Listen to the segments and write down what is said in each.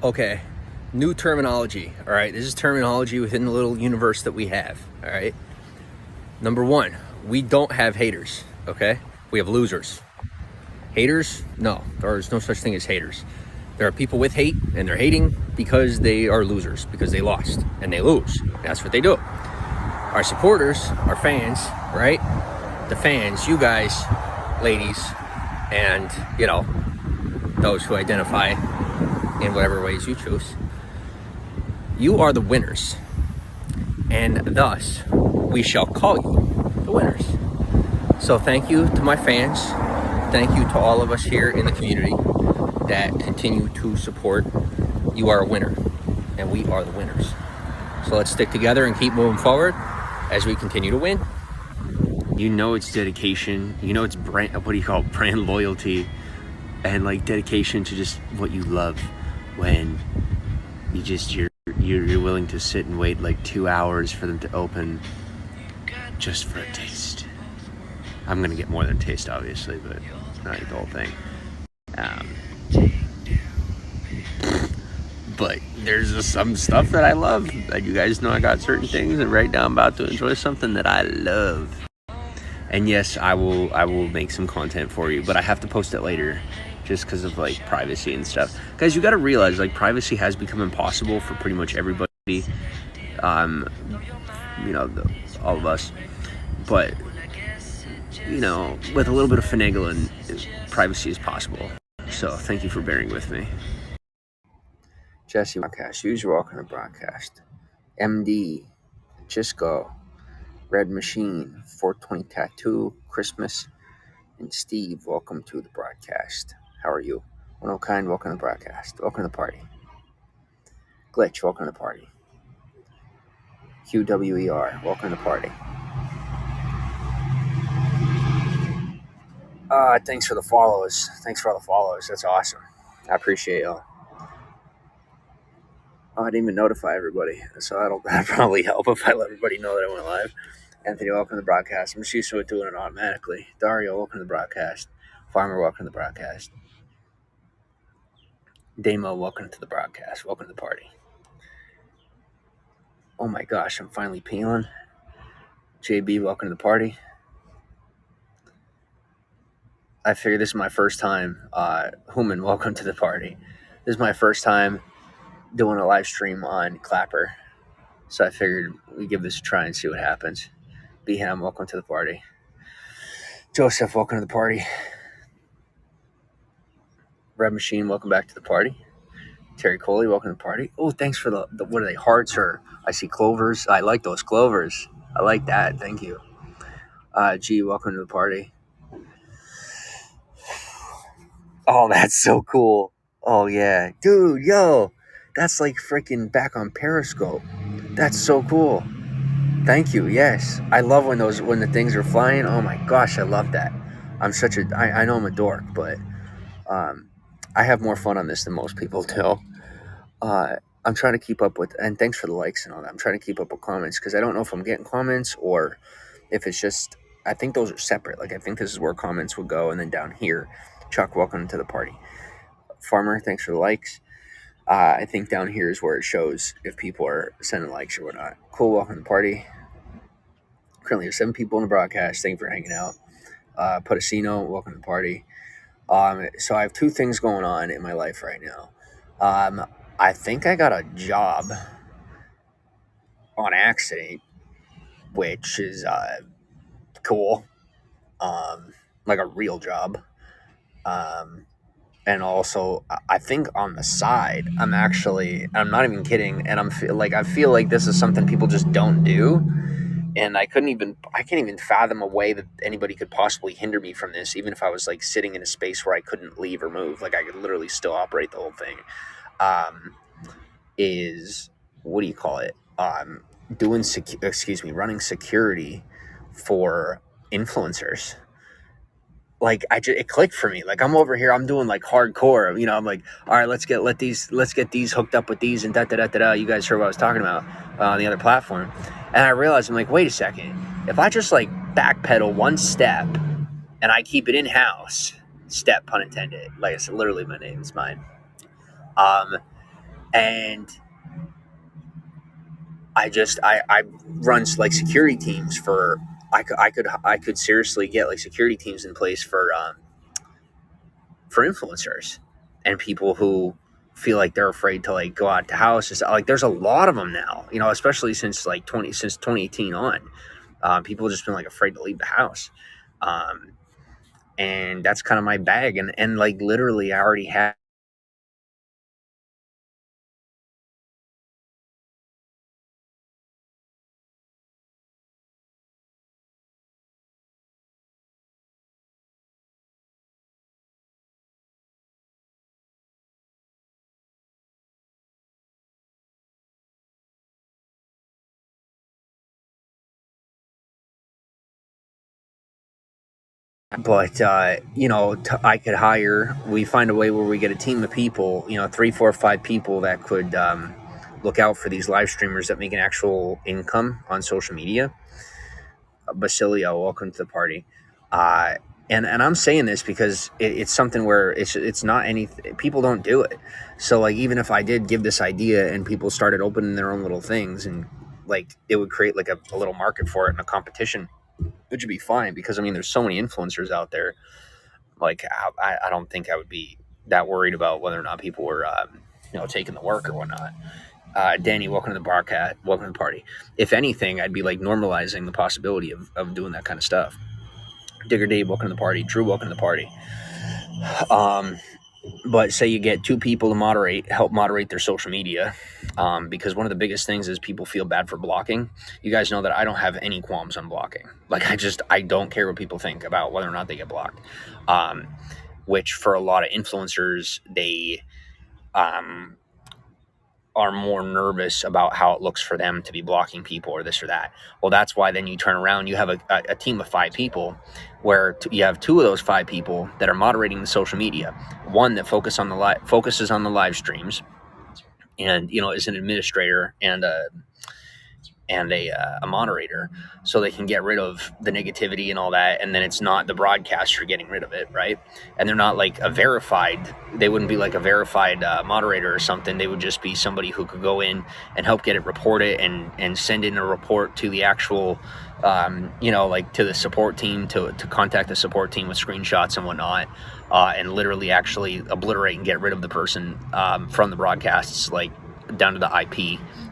Okay, new terminology. All right, this is terminology within the little universe that we have. All right. Number one, we don't have haters. Okay, we have losers. Haters? No, there's no such thing as haters. There are people with hate, and they're hating because they are losers, because they lost and they lose. That's what they do. Our supporters, our fans, right? The fans, you guys, ladies, and those who identify in whatever ways you choose. You are the winners, and thus we shall call you the winners. So thank you to my fans. Thank you to all of us here in the community that continue to support. You are a winner, and we are the winners. So let's stick together and keep moving forward as we continue to win. It's dedication. It's brand loyalty, and like dedication to just what you love. When you're willing to sit and wait like 2 hours for them to open, just for a taste. I'm gonna get more than a taste, obviously, but not the whole thing. But there's just some stuff that I love, and you guys know I got certain things, and right now I'm about to enjoy something that I love. And yes, I will make some content for you, but I have to post it later, just because of like privacy and stuff. Guys, you got to realize like privacy has become impossible for pretty much everybody. All of us, but with a little bit of finagling, privacy is possible. So thank you for bearing with me. Jesse, broadcast. User, welcome to broadcast. MD, Cisco, Red Machine, 420 Tattoo, Christmas, and Steve, welcome to the broadcast. How are you? One of kind, welcome to the broadcast. Welcome to the party. Glitch, welcome to the party. QWER, welcome to the party. Thanks for the follows. Thanks for all the follows. That's awesome. I appreciate y'all. I didn't even notify everybody, so that'll probably help if I let everybody know that I went live. Anthony, welcome to the broadcast. I'm just used to it doing it automatically. Dario, welcome to the broadcast. Farmer, welcome to the broadcast. Damo, welcome to the broadcast. Welcome to the party. Oh my gosh, I'm finally peeling. JB, welcome to the party. I figured this is my first time. Human, welcome to the party. This is my first time doing a live stream on Clapper, so I figured we'd give this a try and see what happens. Beham, welcome to the party. Joseph, welcome to the party. Red Machine, welcome back to the party. Terry Coley, welcome to the party. Oh, thanks for the what are they, hearts, or I see clovers. I like those clovers. I like that. Thank you. G, welcome to the party. Oh, that's so cool. Oh, yeah. Dude, yo, that's like freaking back on Periscope. That's so cool. Thank you. Yes. I love when the things are flying. Oh my gosh, I love that. I know I'm a dork, but I have more fun on this than most people do. I'm trying to keep up with, and thanks for the likes and all that. I'm trying to keep up with comments because I don't know if I'm getting comments or if it's just, I think those are separate. Like, I think this is where comments would go. And then down here, Chuck, welcome to the party. Farmer, thanks for the likes. I think down here is where it shows if people are sending likes or whatnot. Cool, welcome to the party. Currently, there's 7 people in the broadcast. Thank you for hanging out. Potacino, welcome to the party. So I have 2 things going on in my life right now. I think I got a job on accident, which is cool. Like a real job. And also, I think on the side, I'm not even kidding, and I feel like this is something people just don't do. And I can't even fathom a way that anybody could possibly hinder me from this, even if I was like sitting in a space where I couldn't leave or move. Like I could literally still operate the whole thing. Is what do you call it? Running security for influencers. Like it clicked for me. Like I'm over here, I'm doing like hardcore. I'm like, all right, let's get these hooked up with these and da da da da da. You guys heard what I was talking about on the other platform, and I realized I'm like, wait a second. If I just like backpedal one step and I keep it in house, step pun intended. Like I said, literally my name is mine. And I run like security teams for I could seriously get like security teams in place for influencers and people who feel like they're afraid to like go out to houses. Like there's a lot of them now, you know, especially since like 2018 on. People have just been like afraid to leave the house. Um, and that's kind of my bag. And like literally, I already have. But you know, I could hire. We find a way where we get a team of people, you know, three, four, five people that could look out for these live streamers that make an actual income on social media. Basilio, welcome to the party. Uh, and I'm saying this because it's something where it's not any people don't do it. So like even if I did give this idea and people started opening their own little things and like it would create like a little market for it and a competition, which would be fine because I mean there's so many influencers out there. Like I don't think I would be that worried about whether or not people were you know taking the work or whatnot. Danny, welcome to the bar cat. Welcome to the party. If anything, I'd be like normalizing the possibility of doing that kind of stuff. Digger Dave, welcome to the party. Drew, welcome to the party. Um, but say you get two people to help moderate their social media, because one of the biggest things is people feel bad for blocking. You guys know that I don't have any qualms on blocking. Like I don't care what people think about whether or not they get blocked. Um, which for a lot of influencers, they um, are more nervous about how it looks for them to be blocking people or this or that. Well, that's why then you turn around, you have a team of five people where you have two of those five people that are moderating the social media. One that focuses on the live streams and, you know, is an administrator and a moderator so they can get rid of the negativity and all that, and then it's not the broadcaster getting rid of it, right? And they're not like they wouldn't be like a verified moderator or something. They would just be somebody who could go in and help get it reported and send in a report to the actual you know, like to the support team to contact the support team with screenshots and whatnot, and literally actually obliterate and get rid of the person from the broadcasts, like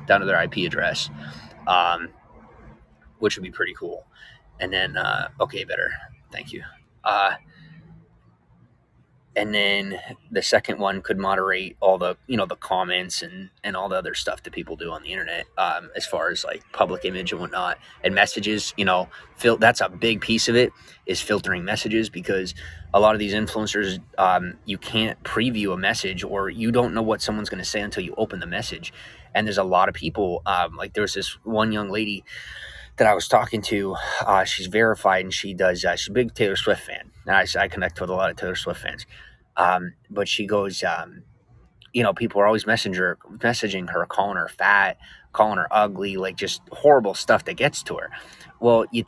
down to their IP address, um, which would be pretty cool. And then, okay, better. Thank you. Uh, and then the second one could moderate all the, you know, the comments and all the other stuff that people do on the internet, as far as like public image and whatnot and messages. You know, that's a big piece of it, is filtering messages, because a lot of these influencers, you can't preview a message, or you don't know what someone's going to say until you open the message. And there's a lot of people, like there was this one young lady that I was talking to. She's verified and she's a big Taylor Swift fan. And I connect with a lot of Taylor Swift fans. But she goes, you know, people are always messaging her, calling her fat, calling her ugly, like just horrible stuff that gets to her. Well, you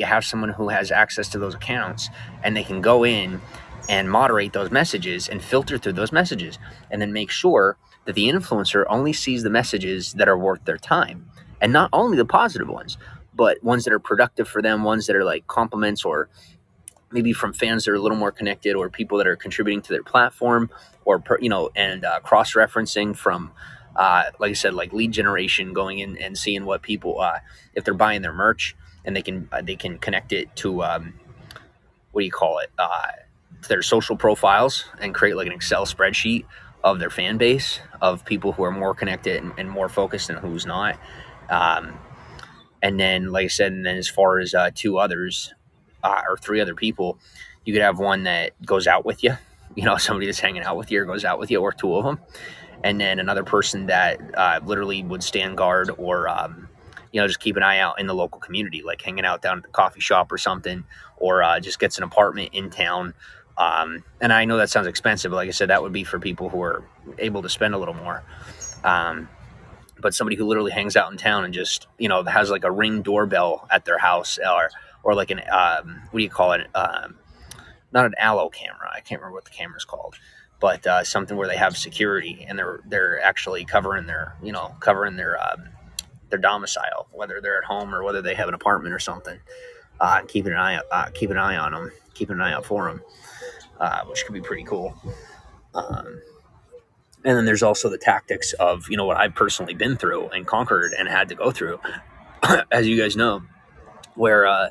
have someone who has access to those accounts, and they can go in and moderate those messages and filter through those messages, and then make sure that the influencer only sees the messages that are worth their time, and not only the positive ones, but ones that are productive for them, ones that are like compliments, or maybe from fans that are a little more connected, or people that are contributing to their platform, or you know, and cross-referencing from like I said, like lead generation, going in and seeing what people, if they're buying their merch, and they can connect it to what do you call it, to their social profiles, and create like an Excel spreadsheet of their fan base, of people who are more connected and more focused and who's not. um, and then like I said, and then as far as two others, or three other people, you could have one that goes out with you, you know, somebody that's hanging out with you or goes out with you, or two of them, and then another person that literally would stand guard, or you know, just keep an eye out in the local community, like hanging out down at the coffee shop or something, or just gets an apartment in town. And I know that sounds expensive, but like I said, that would be for people who are able to spend a little more. Um, but somebody who literally hangs out in town and just, you know, has like a Ring doorbell at their house, or like an what do you call it? Not an Allo camera. I can't remember what the camera's called. but something where they have security and they're actually covering their domicile, whether they're at home or whether they have an apartment or something. Keep an eye on them, keep an eye out for them, which could be pretty cool. Um, and then there's also the tactics of what I've personally been through and conquered and had to go through, as you guys know, where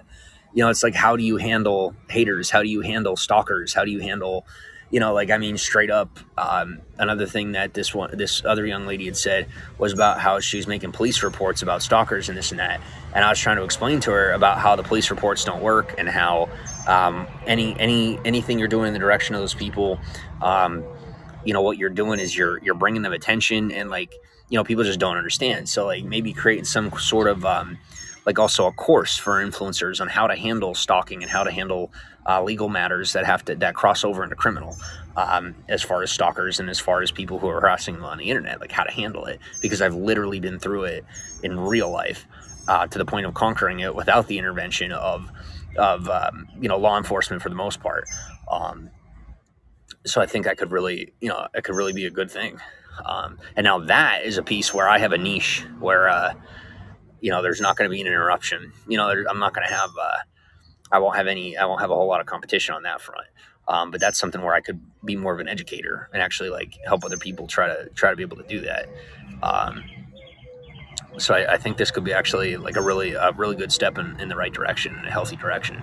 it's like, how do you handle haters? How do you handle stalkers? How do you handle, like, I mean, straight up. Another thing that this other young lady had said was about how she's making police reports about stalkers and this and that, and I was trying to explain to her about how the police reports don't work and how anything you're doing in the direction of those people, what you're doing is you're bringing them attention, and like, people just don't understand. So like, maybe creating some sort of like, also a course for influencers on how to handle stalking and how to handle legal matters that cross over into criminal, as far as stalkers and as far as people who are harassing them on the internet, like how to handle it, because I've literally been through it in real life, to the point of conquering it without the intervention of law enforcement for the most part. um, so I think it could really be a good thing. And now that is a piece where I have a niche where, there's not going to be an interruption. I'm not going to have, I won't have a whole lot of competition on that front. But that's something where I could be more of an educator and actually like help other people try to be able to do that. Um, so I think this could be actually like a really good step in the right direction, in a healthy direction.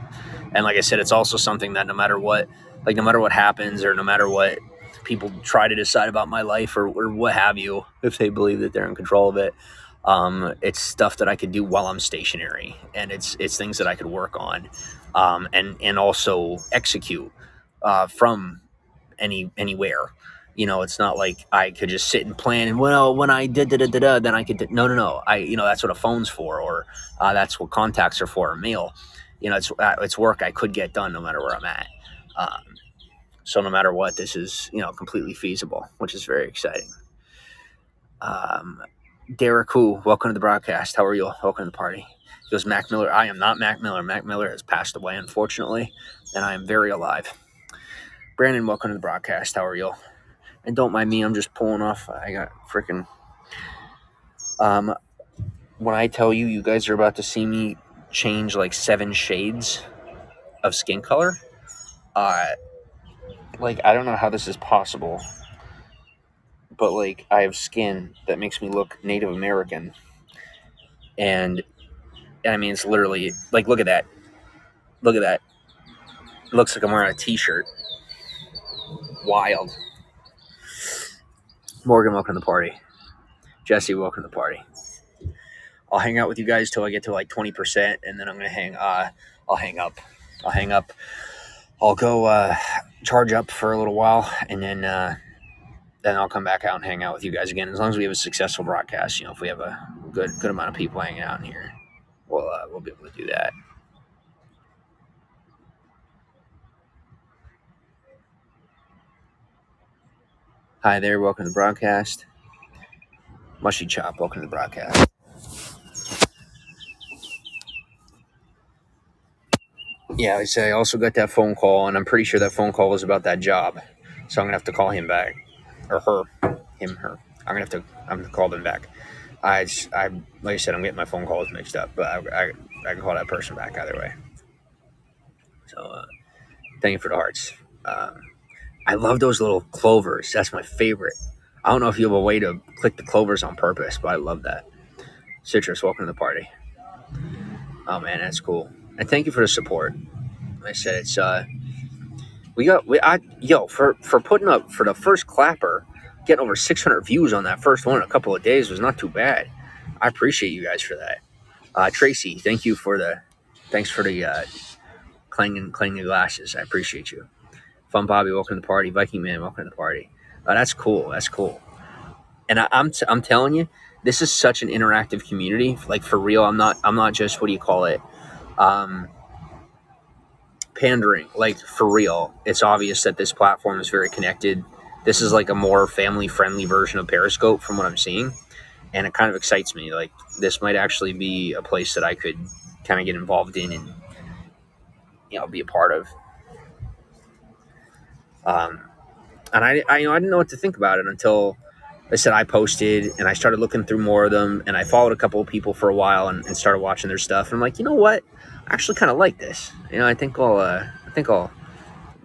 And like I said, it's also something that no matter what happens, or no matter what people try to decide about my life, or what have you, if they believe that they're in control of it, it's stuff that I could do while I'm stationary, and it's things that I could work on, and also execute from anywhere. It's not like I could just sit and plan and, well, when I did da da da da, then I could no. That's what a phone's for, or that's what contacts are for, or mail. It's work I could get done no matter where I'm at. Um, so no matter what, this is completely feasible, which is very exciting. Um, Derek, who welcome to the broadcast. How are you? Welcome to the party. He goes, Mac Miller. I am not Mac Miller. Mac Miller has passed away, unfortunately, and I am very alive. Brandon, welcome to the broadcast. How are you? And don't mind me, I'm just pulling off. I got freaking. Um, when I tell you, you guys are about to see me change like 7 shades of skin color. Uh, like, I don't know how this is possible, but like, I have skin that makes me look Native American, and I mean, it's literally like, look at that, look at that. It looks like I'm wearing a T-shirt. Wild. Morgan, welcome to the party. Jesse, welcome to the party. I'll hang out with you guys till I get to like 20%, and then I'm gonna hang. I'll hang up. I'll hang up. I'll go charge up for a little while, and then I'll come back out and hang out with you guys again. As long as we have a successful broadcast, if we have a good amount of people hanging out in here, we'll be able to do that. Hi there, welcome to the broadcast. Mushy Chop, welcome to the broadcast. Yeah, I also got that phone call, and I'm pretty sure that phone call was about that job. So I'm gonna have to call him back, or her, him, her. I'm gonna call them back. I like I said, I'm getting my phone calls mixed up, but I can call that person back either way. So thank you for the hearts. I love those little clovers. That's my favorite. I don't know if you have a way to click the clovers on purpose, but I love that. Citrus, welcome to the party. Oh man, that's cool. And thank you for the support. Like I said, it's for putting up for the first clapper, getting over 600 views on that first one in a couple of days was not too bad. I appreciate you guys for that. Tracy, thanks for the clanging glasses. I appreciate you. Fun Bobby, welcome to the party. Viking Man, welcome to the party. That's cool. That's cool. And I'm telling you, this is such an interactive community. Like, for real, I'm not just, what do you call it? Pandering. Like, for real, it's obvious that this platform is very connected. This is like a more family friendly version of Periscope from what I'm seeing, and it kind of excites me. Like, this might actually be a place that I could kind of get involved in and be a part of. Um, and I didn't know what to think about it until I said I posted, and I started looking through more of them, and I followed a couple of people for a while, and started watching their stuff. And I'm like, you know what? I actually kind of like this. I think I'll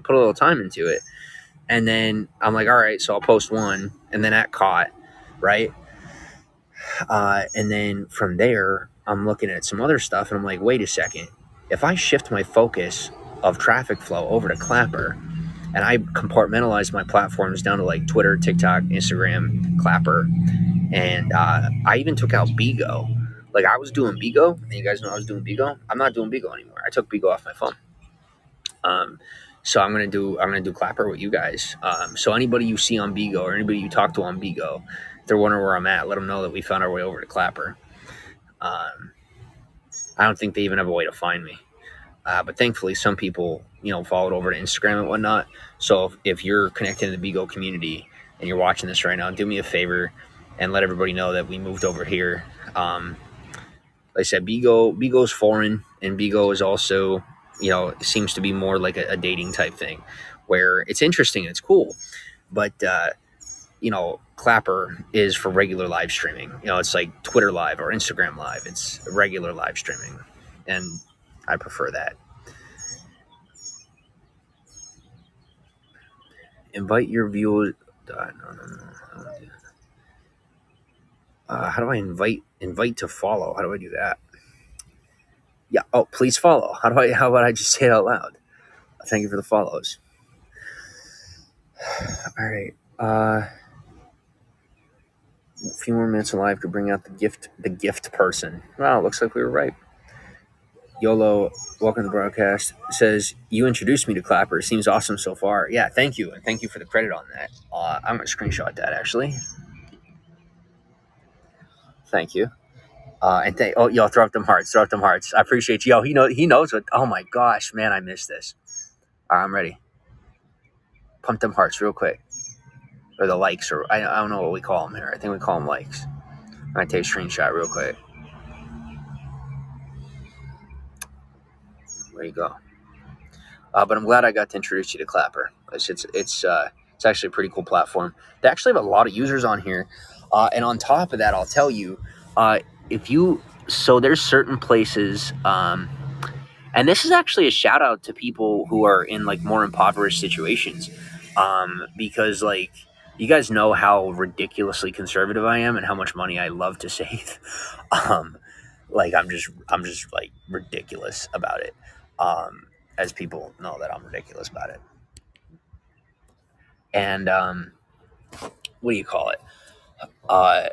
put a little time into it. And then I'm like, all right, so I'll post one, and then that caught, right? And then from there, I'm looking at some other stuff, and I'm like, wait a second. If I shift my focus of traffic flow over to Clapper, and I compartmentalize my platforms down to like Twitter, TikTok, Instagram, Clapper, and I even took out Bigo. Like I was doing Bigo, and you guys know I was doing Bigo. I'm not doing Bigo anymore. I took Bigo off my phone. Um, so I'm gonna do Clapper with you guys. So anybody you see on Bigo or anybody you talk to on Bigo, if they're wondering where I'm at, let them know that we found our way over to Clapper. Um, I don't think they even have a way to find me. But thankfully, some people, followed over to Instagram and whatnot. So if you're connected to the Bigo community and you're watching this right now, do me a favor and let everybody know that we moved over here. Like I said, Bigo's foreign, and Bigo is also, seems to be more like a dating type thing, where it's interesting and it's cool, but Clapper is for regular live streaming. It's like Twitter Live or Instagram Live. It's regular live streaming, and I prefer that. Invite your viewers. No. How do I invite to follow? How do I do that? Yeah. Oh, please follow. How about I just say it out loud? Thank you for the follows. All right. A few more minutes alive could bring out the gift person. Wow, looks like we were right. YOLO, welcome to the broadcast. Says, you introduced me to Clapper. Seems awesome so far. Yeah, thank you. And thank you for the credit on that. I'm going to screenshot that, actually. Thank you. Yo, throw up them hearts. Throw up them hearts. I appreciate you. Yo, he knows what. Oh, my gosh, man, I missed this. All right, I'm ready. Pump them hearts real quick. Or the likes, or I don't know what we call them here. I think we call them likes. I'm going to take a screenshot real quick. There you go. But I'm glad I got to introduce you to Clapper. It's actually a pretty cool platform. They actually have a lot of users on here, and on top of that, I'll tell you, there's certain places, and this is actually a shout out to people who are in like more impoverished situations, because like you guys know how ridiculously conservative I am and how much money I love to save. um, like I'm just like ridiculous about it. As people know that I'm ridiculous about it. And what do you call it? Uh,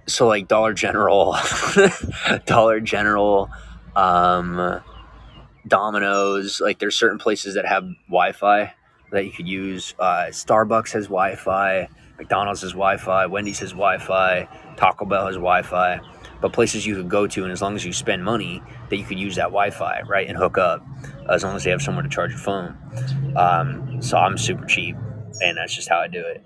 so like Dollar General, Dollar General, um, Domino's. Like there's certain places that have Wi-Fi that you could use. Starbucks has Wi-Fi. McDonald's has Wi-Fi. Wendy's has Wi-Fi. Taco Bell has Wi-Fi. But places you could go to, and as long as you spend money, that you could use that Wi-Fi, right, and hook up, as long as they have somewhere to charge your phone. So I'm super cheap, and that's just how I do it.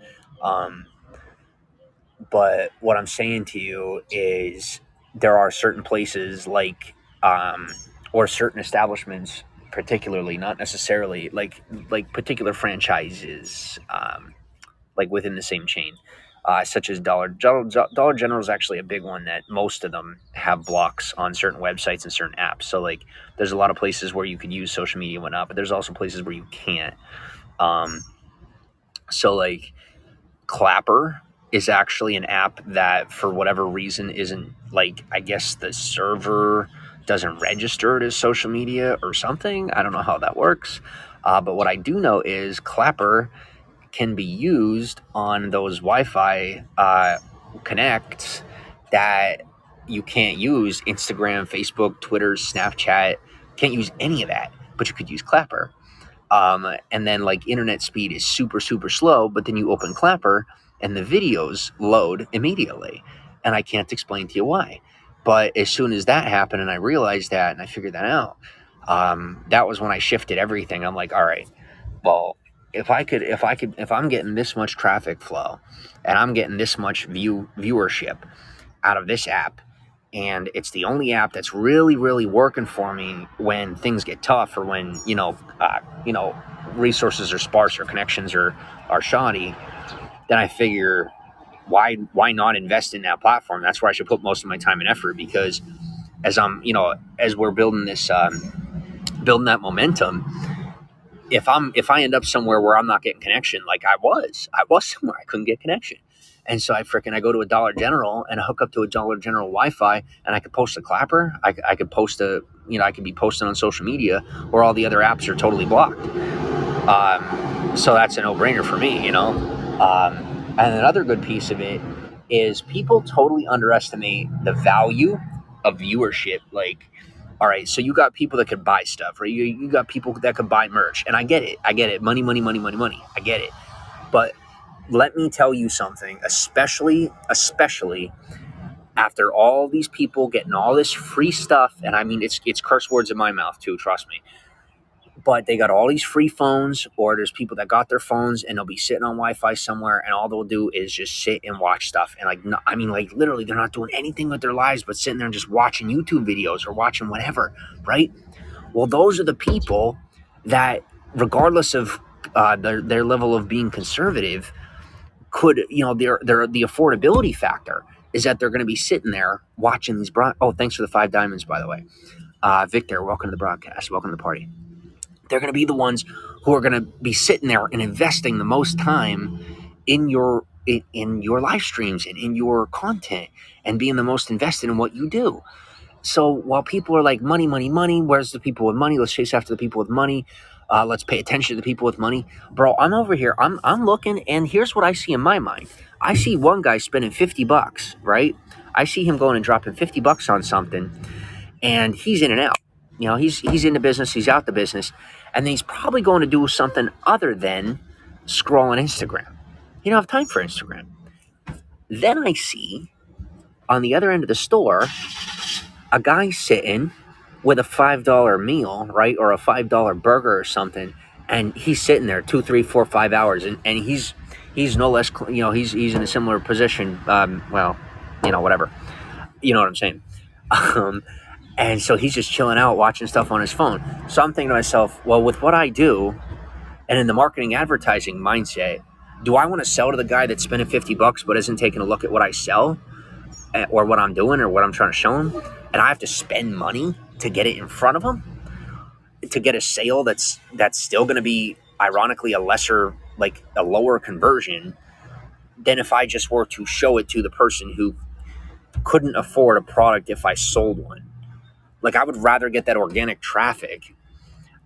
But what I'm saying to you is there are certain places or certain establishments, particularly, not necessarily like particular franchises, like within the same chain, such as Dollar General is actually a big one that most of them have blocks on certain websites and certain apps. So like there's a lot of places where you could use social media and whatnot, but there's also places where you can't. Um, so like Clapper is actually an app that for whatever reason isn't, like, I guess the server doesn't register it as social media or something. I don't know how that works. But what I do know is Clapper can be used on those Wi-Fi connects that you can't use Instagram, Facebook, Twitter, Snapchat. Can't use any of that, but you could use Clapper. And then like internet speed is super super slow, but then you open Clapper and the videos load immediately, and I can't explain to you why. But as soon as that happened and I realized that and I figured that out, that was when I shifted everything. I'm like, all right, well, if I'm getting this much traffic flow and I'm getting this much viewership out of this app, and it's the only app that's really really working for me when things get tough, or when resources are sparse or connections are shoddy, then I figure why not invest in that platform? That's where I should put most of my time and effort, because as we're building this building that momentum, if I end up somewhere where I'm not getting connection, like I was somewhere I couldn't get connection. And so I go to a Dollar General and I hook up to a Dollar General Wi-Fi, and I could post a clapper. I could post I could be posting on social media where all the other apps are totally blocked. So that's a no-brainer for me. And another good piece of it is people totally underestimate the value of viewership. Like, all right, so you got people that could buy stuff, right? You got people that could buy merch, and I get it. I get it. Money, money, money, money, money. I get it. But let me tell you something, especially after all these people getting all this free stuff, and I mean it's curse words in my mouth too, trust me. But they got all these free phones, or there's people that got their phones and they'll be sitting on Wi-Fi somewhere, and all they'll do is just sit and watch stuff. And like, no, I mean, like literally, they're not doing anything with their lives but sitting there and just watching YouTube videos or watching whatever, right? Well, those are the people that, regardless of their level of being conservative, could their the affordability factor is that they're going to be sitting there watching these. Oh, thanks for the 5 diamonds, by the way, Victor. Welcome to the broadcast. Welcome to the party. They're going to be the ones who are going to be sitting there and investing the most time in your live streams and in your content, and being the most invested in what you do. So while people are like, money, money, money, where's the people with money? Let's chase after the people with money. Let's pay attention to the people with money. Bro, I'm over here. I'm looking, and here's what I see in my mind. I see one guy spending $50, right? I see him going and dropping $50 on something, and he's in and out. He's in the business, he's out the business, and then he's probably going to do something other than scrolling Instagram. He don't have time for Instagram. Then I see on the other end of the store a guy sitting with a $5 meal, right, or a $5 burger or something, and he's sitting there 2, 3, 4, 5 hours, and he's no less, he's in a similar position. Well, whatever, you know what I'm saying. Um, and so he's just chilling out, watching stuff on his phone. So I'm thinking to myself, well, with what I do, and in the marketing advertising mindset, do I want to sell to the guy that's spending $50 but isn't taking a look at what I sell, or what I'm doing, or what I'm trying to show him, and I have to spend money to get it in front of him, to get a sale that's still going to be ironically a lower conversion than if I just were to show it to the person who couldn't afford a product if I sold one. Like, I would rather get that organic traffic,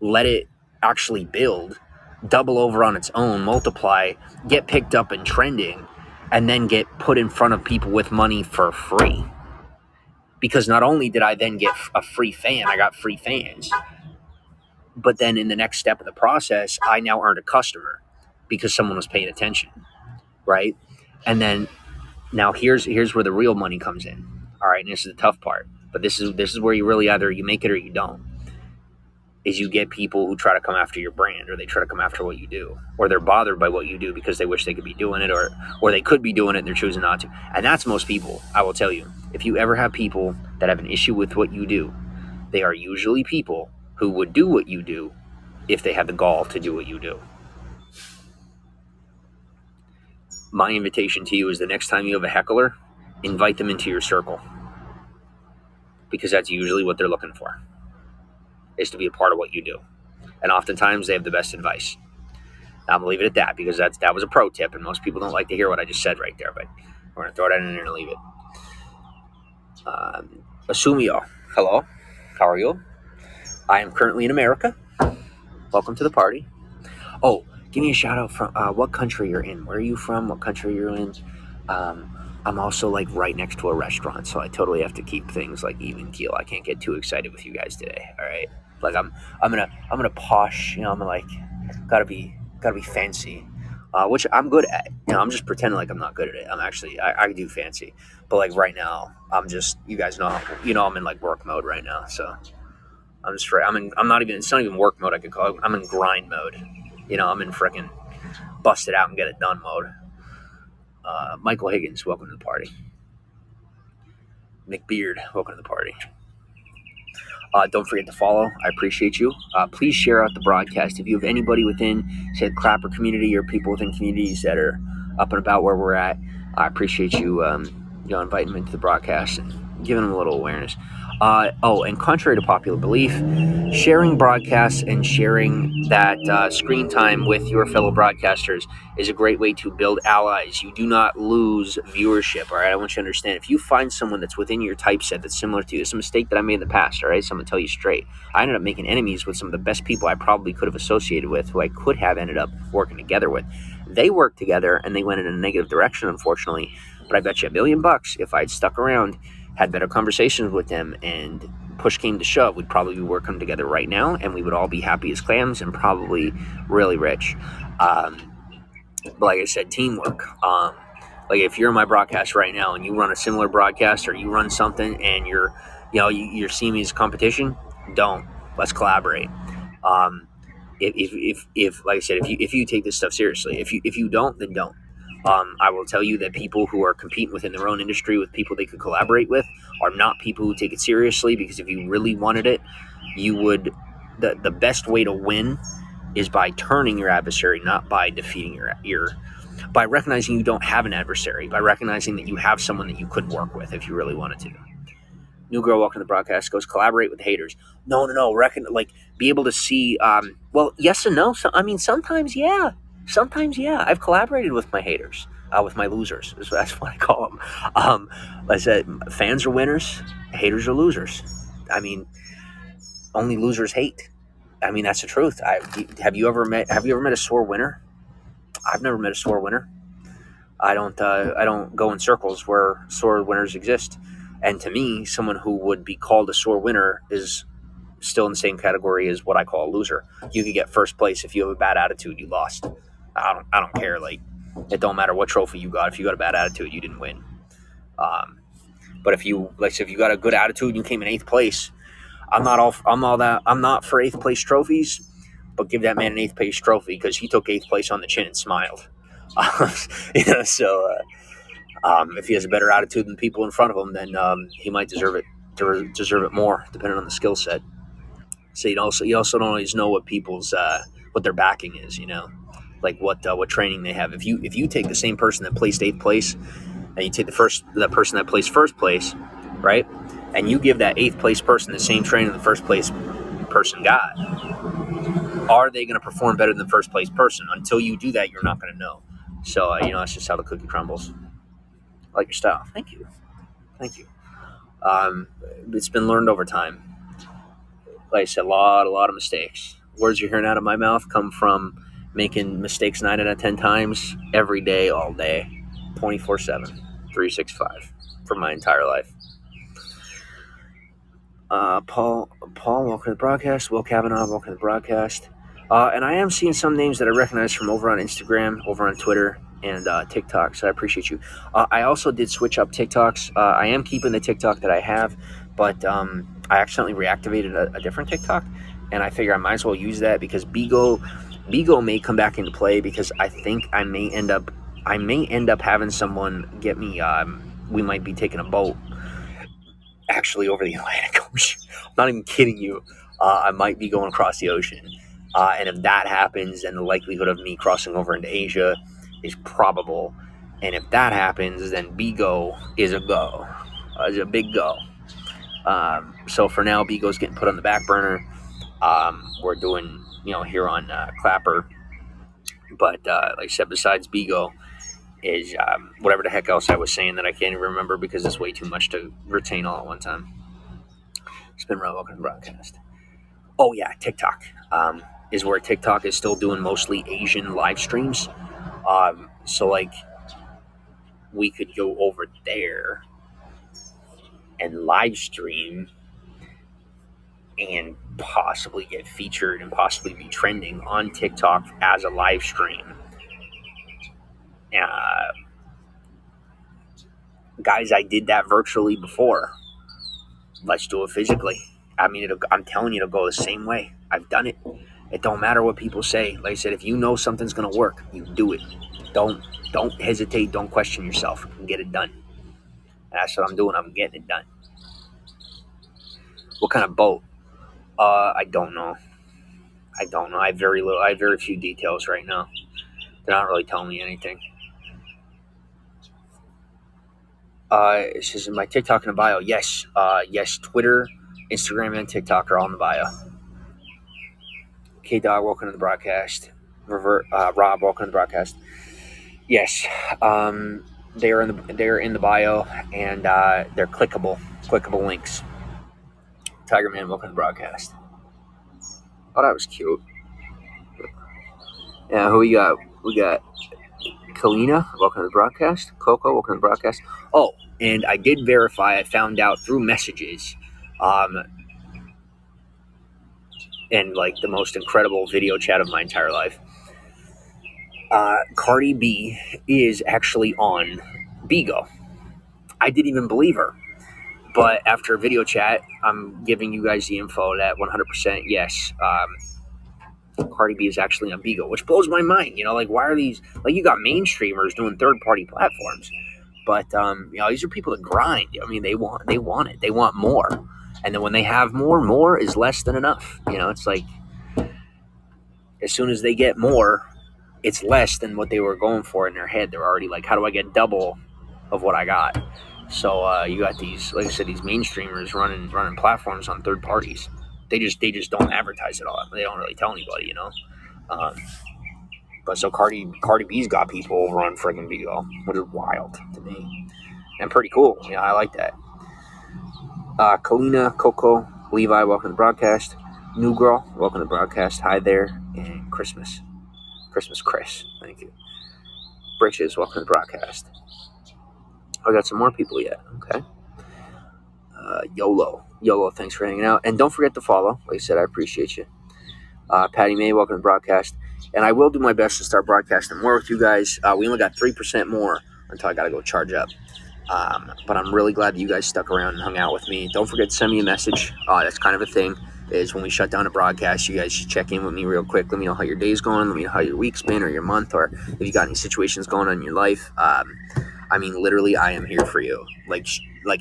let it actually build, double over on its own, multiply, get picked up and trending, and then get put in front of people with money for free. Because not only did I then get a free fan, I got free fans, but then in the next step of the process, I now earned a customer because someone was paying attention, right? And then now here's where the real money comes in. All right, and this is the tough part, but this is where you really either you make it or you don't. Is you get people who try to come after your brand, or they try to come after what you do, or they're bothered by what you do because they wish they could be doing it, or they could be doing it and they're choosing not to. And that's most people. I will tell you, if you ever have people that have an issue with what you do, they are usually people who would do what you do if they had the gall to do what you do. My invitation to you is, the next time you have a heckler, invite them into your circle, because that's usually what they're looking for, is to be a part of what you do. And oftentimes they have the best advice. I'm going to leave it at that, because that was a pro tip, and most people don't like to hear what I just said right there, but we're going to throw that in there and leave it. Asumio, hello, how are you? I am currently in America. Welcome to the party. Oh, give me a shout out from what country you're in. Where are you from? What country you're in? I'm also like right next to a restaurant, so I totally have to keep things like even keel. I can't get too excited with you guys today. All right, like I'm gonna posh. I'm gonna like gotta be fancy, which I'm good at. I'm just pretending like I'm not good at it. I'm actually I do fancy, but like right now I'm just, you guys know I'm in like work mode right now, so I'm just I'm not even, it's not even work mode, I could call it. I'm in grind mode. I'm in freaking bust it out and get it done mode. Michael Higgins, welcome to the party. Nick Beard, welcome to the party. Don't forget to follow. I appreciate you. Please share out the broadcast. If you have anybody within, say, the Clapper community or people within communities that are up and about where we're at, I appreciate you, inviting them into the broadcast and giving them a little awareness. And contrary to popular belief, sharing broadcasts and sharing that screen time with your fellow broadcasters is a great way to build allies. You do not lose viewership, all right? I want you to understand. If you find someone that's within your typeset that's similar to you, it's a mistake that I made in the past, all right? So I'm going to tell you straight. I ended up making enemies with some of the best people I probably could have associated with, who I could have ended up working together with. They worked together, and they went in a negative direction, unfortunately. But I bet you $1,000,000 if I'd stuck around, had better conversations with them, and push came to shove, we'd probably be working together right now, and we would all be happy as clams and probably really rich. But like I said, teamwork. Like if you're in my broadcast right now and you run a similar broadcast or you run something and you're seeing me as competition, don't. Let's collaborate. Um, if like I said, if you take this stuff seriously, if you don't, then don't. I will tell you that people who are competing within their own industry with people they could collaborate with are not people who take it seriously, because if you really wanted it, you would. The best way to win is by turning your adversary, not by defeating your by recognizing you don't have an adversary, by recognizing that you have someone that you could work with if you really wanted to. New girl walking the broadcast goes, collaborate with haters. No. Be able to see. Well, yes and no. So, I mean, sometimes, yeah. Sometimes, yeah. I've collaborated with my haters, with my losers. That's what I call them. Like I said, fans are winners, haters are losers. I mean, only losers hate. I mean, that's the truth. Have you ever met a sore winner? I've never met a sore winner. I don't go in circles where sore winners exist. And to me, someone who would be called a sore winner is still in the same category as what I call a loser. You could get first place if you have a bad attitude, you lost. I don't care. Like, it don't matter what trophy you got. If you got a bad attitude, you didn't win. Um, but if you if you got a good attitude and you came in eighth place, I'm not for eighth place trophies, but give that man an eighth place trophy because he took eighth place on the chin and smiled. If he has a better attitude than people in front of him, then he might deserve it more, depending on the skill set. So you also don't always know what people's what their backing is, like what training they have. If you take the same person that placed eighth place, and you take the person that placed first place, right, and you give that eighth place person the same training the first place person got, are they going to perform better than the first place person? Until you do that, you're not going to know. So that's just how the cookie crumbles. I like your style. Thank you. Thank you. It's been learned over time. Like I said, a lot of mistakes. Words you're hearing out of my mouth come from making mistakes 9 out of 10 times every day, all day, 24/7, 365 for my entire life. Paul, welcome to the broadcast. Will Kavanaugh, welcome to the broadcast. And I am seeing some names that I recognize from over on Instagram, over on Twitter, and TikTok, so I appreciate you. I also did switch up TikToks. I am keeping the TikTok that I have, but I accidentally reactivated a different TikTok, and I figure I might as well use that because Bigo may come back into play, because I think I may end up having someone get me. We might be taking a boat actually over the Atlantic Ocean. I'm not even kidding you. I might be going across the ocean. And if that happens, then the likelihood of me crossing over into Asia is probable. And if that happens, then Bigo is a go. It's a big go. So for now, Bigo's getting put on the back burner. We're doing, here on Clapper. But like I said, besides Bigo, is whatever the heck else I was saying that I can't even remember because it's way too much to retain all at one time. Spin around, welcome to the broadcast. Oh yeah, TikTok is where TikTok is still doing mostly Asian live streams. So like we could go over there and live stream and possibly get featured and possibly be trending on TikTok as a live stream. Guys, I did that virtually before. Let's do it physically. I mean, I'm telling you, it'll go the same way. I've done it. It don't matter what people say. Like I said, if you know something's gonna work, you do it. Don't hesitate. Don't question yourself. Get it done. And that's what I'm doing. I'm getting it done. What kind of boat? I don't know. I don't know. I have very little. I have very few details right now. They're not really telling me anything. It says in my TikTok in the bio. Yes. Yes. Twitter, Instagram, and TikTok are all in the bio. K Dog, welcome to the broadcast. Rob, welcome to the broadcast. Yes. They are in the bio, and they're clickable links. Tiger Man, welcome to the broadcast. Oh, that was cute. Yeah, who we got? We got Kalina, welcome to the broadcast. Coco, welcome to the broadcast. Oh, and I did verify. I found out through messages, um, and like the most incredible video chat of my entire life. Cardi B is actually on Bigo. I didn't even believe her. But after video chat, I'm giving you guys the info that 100% yes, Cardi B is actually on Bigo, which blows my mind. You know, like why are these like you got mainstreamers doing third party platforms, but these are people that grind. I mean, they want it, they want more, and then when they have more is less than enough. You know, it's like as soon as they get more, it's less than what they were going for in their head. They're already like, how do I get double of what I got? So you got these, like I said, these mainstreamers running platforms on third parties. They just don't advertise it all. They don't really tell anybody, you know. Um, but so Cardi B's got people over on friggin' Bigo, which is wild to me and pretty cool. Yeah, I like that. Kalina, Coco, Levi, welcome to the broadcast. New Girl, welcome to the broadcast. Hi there, and Christmas Chris, thank you. Britches, welcome to the broadcast. I got some more people yet. Okay. YOLO, thanks for hanging out, and don't forget to follow. Like I said, I appreciate you. Patty May, welcome to the broadcast, and I will do my best to start broadcasting more with you guys. We only got 3% more until I got to go charge up. But I'm really glad that you guys stuck around and hung out with me. Don't forget to send me a message. That's kind of a thing. Is when we shut down a broadcast, you guys should check in with me real quick. Let me know how your day's going. Let me know how your week's been or your month, or if you got any situations going on in your life. I mean, literally, I am here for you. Like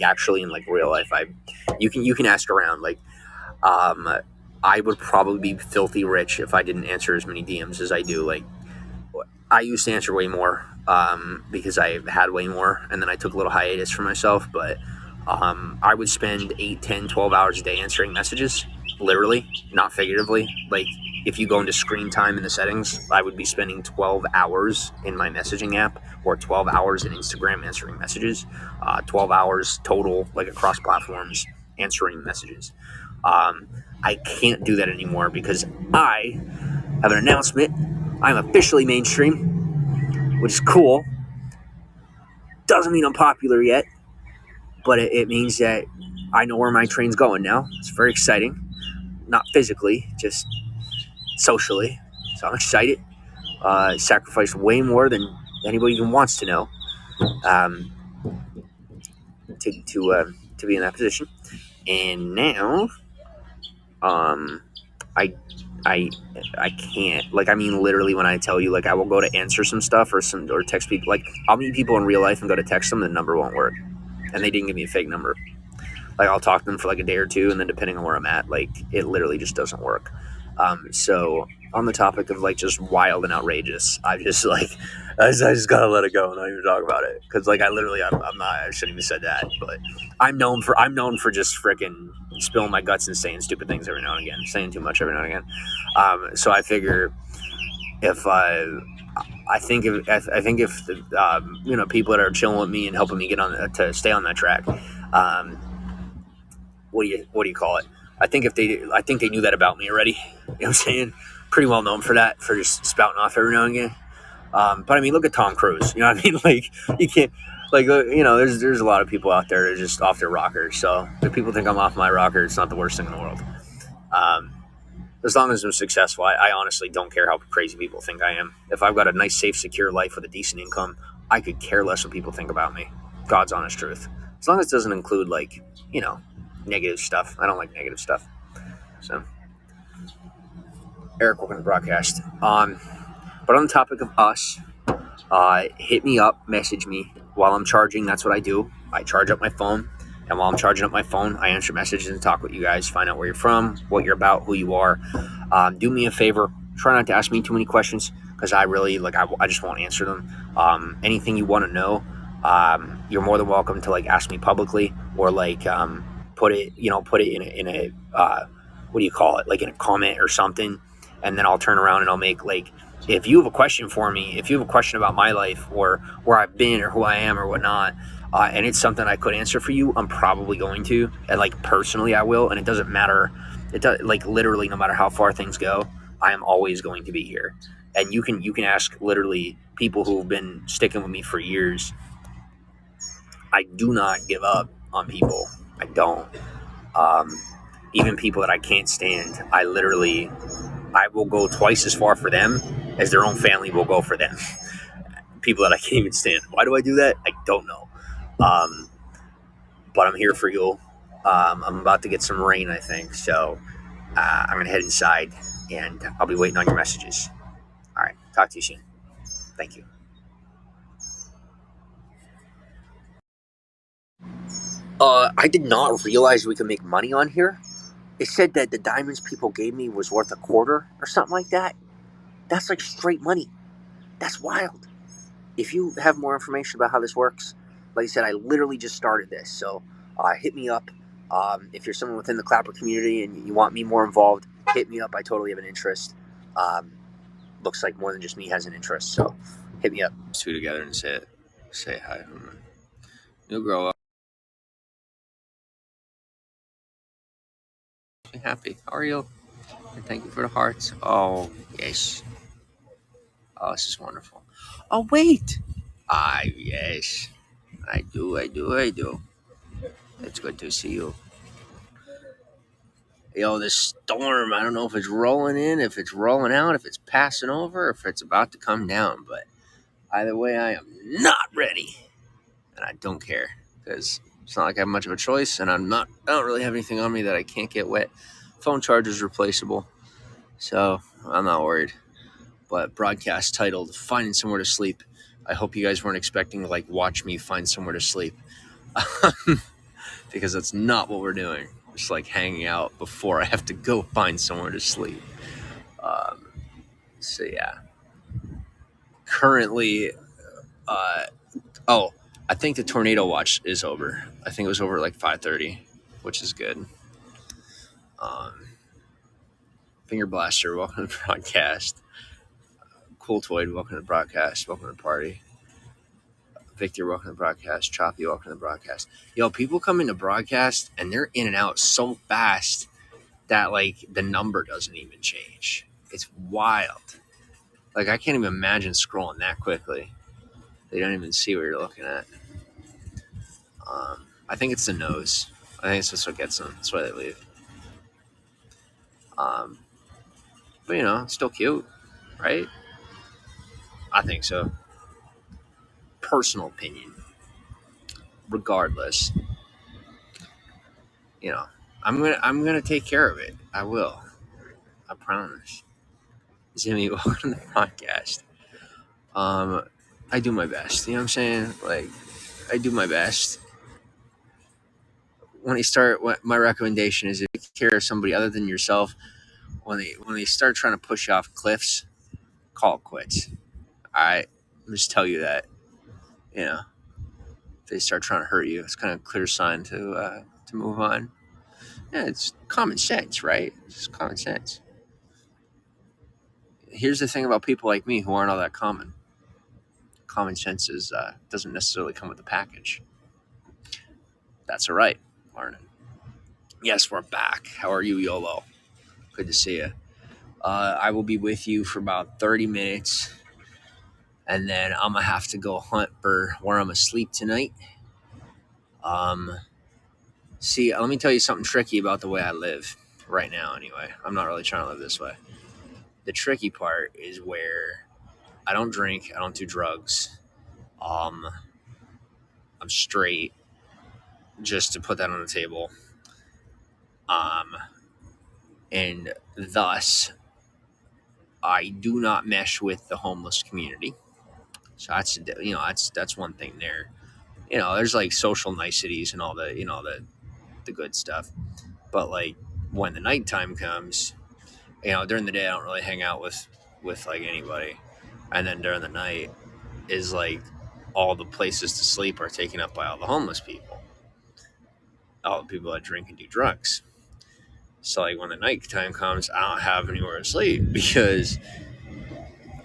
actually in like real life, you can ask around. Um, I would probably be filthy rich if I didn't answer as many DMs as I do. Like I used to answer way more because I had way more, and then I took a little hiatus for myself. But I would spend 8, 10, 12 hours a day answering messages, literally, not figuratively. Like if you go into screen time in the settings, I would be spending 12 hours in my messaging app or 12 hours in Instagram answering messages, 12 hours total, like across platforms, answering messages. I can't do that anymore because I have an announcement. I'm officially mainstream, which is cool. Doesn't mean I'm popular yet, but it means that I know where my train's going now. It's very exciting. Not physically, just socially. So I'm excited. Sacrificed way more than anybody even wants to know um, to be in that position. And now, um, I I I can't, like, I mean literally when I tell you, like, I will go to answer some stuff or text people, like I'll meet people in real life and go to text them, the number won't work, and they didn't give me a fake number. Like I'll talk to them for like a day or two, and then depending on where I'm at, like it literally just doesn't work. So on the topic of like just wild and outrageous, I just gotta let it go and not even talk about it because like I'm not, I shouldn't even said that, but I'm known for just freaking spilling my guts and saying stupid things every now and again, saying too much every now and again. So I figure if I think if the people that are chilling with me and helping me get on to stay on that track, um, what do you call it? I think they knew that about me already. You know what I'm saying? Pretty well known for that, for just spouting off every now and again. But I mean, look at Tom Cruise. You know what I mean? Like you can't, like there's a lot of people out there that are just off their rocker. So if people think I'm off my rocker, it's not the worst thing in the world. Um, as long as I'm successful, I honestly don't care how crazy people think I am. If I've got a nice, safe, secure life with a decent income, I could care less what people think about me. God's honest truth. As long as it doesn't include like negative stuff. I don't like negative stuff. So Eric, welcome to the broadcast. But on the topic of us, hit me up, message me while I'm charging. That's what I do. I charge up my phone, And while I'm charging up my phone, I answer messages and talk with you guys, find out where you're from, what you're about, who you are. Do me a favor, try not to ask me too many questions because I really like I just won't answer them. Anything you want to know, you're more than welcome to like ask me publicly or like put it in a what do you call it, like in a comment or something, and then I'll turn around and I'll make like, if you have a question for me, if you have a question about my life or where I've been or who I am or whatnot, and it's something I could answer for you, I'm probably going to, and like personally I will, and it doesn't matter. It does, like literally no matter how far things go, I am always going to be here. And you can ask literally people who've been sticking with me for years. I do not give up on people. I don't. Um, Even people that I can't stand, I will go twice as far for them as their own family will go for them. People that I can't even stand. Why do I do that? I don't know. Um, but I'm here for you. I'm about to get some rain, I think. So I'm going to head inside and I'll be waiting on your messages. All right. Talk to you soon. Thank you. I did not realize we could make money on here. It said that the diamonds people gave me was worth a quarter or something like that. That's like straight money. That's wild. If you have more information about how this works, like I said, I literally just started this. So hit me up. If you're someone within the Clapper community and you want me more involved, hit me up. I totally have an interest. Um, Looks like more than just me has an interest. So hit me up. Two together and say hi. You'll grow up. Be happy. How are you? And thank you for the hearts. Oh yes. Oh, this is wonderful. Oh wait. Ah yes. I do. I do. I do. It's good to see you. Yo, this storm, I don't know if it's rolling in, if it's rolling out, if it's passing over, if it's about to come down, but either way, I am not ready. And I don't care because it's not like I have much of a choice, and I don't really have anything on me that I can't get wet. Phone charger's replaceable, so I'm not worried. But broadcast titled Finding Somewhere to Sleep. I hope you guys weren't expecting to like watch me find somewhere to sleep. Because that's not what we're doing. Just like hanging out before I have to go find somewhere to sleep. Um, so yeah, currently, uh, oh, I think the tornado watch is over. I think it was over at like 5:30, which is good. Um, Finger Blaster, welcome to the broadcast. Cool Toyd, welcome to the broadcast. Welcome to the party. Victor, welcome to the broadcast. Choppy, welcome to the broadcast. Yo, people come into broadcast and they're in and out so fast that like the number doesn't even change. It's wild. Like I can't even imagine scrolling that quickly. They don't even see what you're looking at. I think it's the nose. I think it's just what gets them. That's why they leave. Um, but it's still cute, right? I think so. Personal opinion. Regardless, you know, I'm gonna take care of it. I will. I promise. Zimmy, welcome to the podcast. Um, I do my best. You know what I'm saying? Like, I do my best. My recommendation is if you take care of somebody other than yourself, when they start trying to push you off cliffs, call it quits. All right, I'll just tell you that. You know, if they start trying to hurt you, it's kind of a clear sign to move on. Yeah, it's common sense, right? It's just common sense. Here's the thing about people like me who aren't all that common. Common sense doesn't necessarily come with the package. That's all right, learning. Yes, we're back. How are you, YOLO? Good to see you. I will be with you for about 30 minutes, and then I'm gonna have to go hunt for where I'm asleep tonight. Um, See, let me tell you something tricky about the way I live right now. Anyway, I'm not really trying to live this way. The tricky part is where I don't drink, I don't do drugs. Um, I'm straight, just to put that on the table. Um, and thus, I do not mesh with the homeless community. So that's one thing there. there's like social niceties and all the good stuff. But like when the nighttime comes, during the day I don't really hang out with like anybody, and then during the night is like all the places to sleep are taken up by all the homeless people, all the people that drink and do drugs. So like when the nighttime comes, I don't have anywhere to sleep because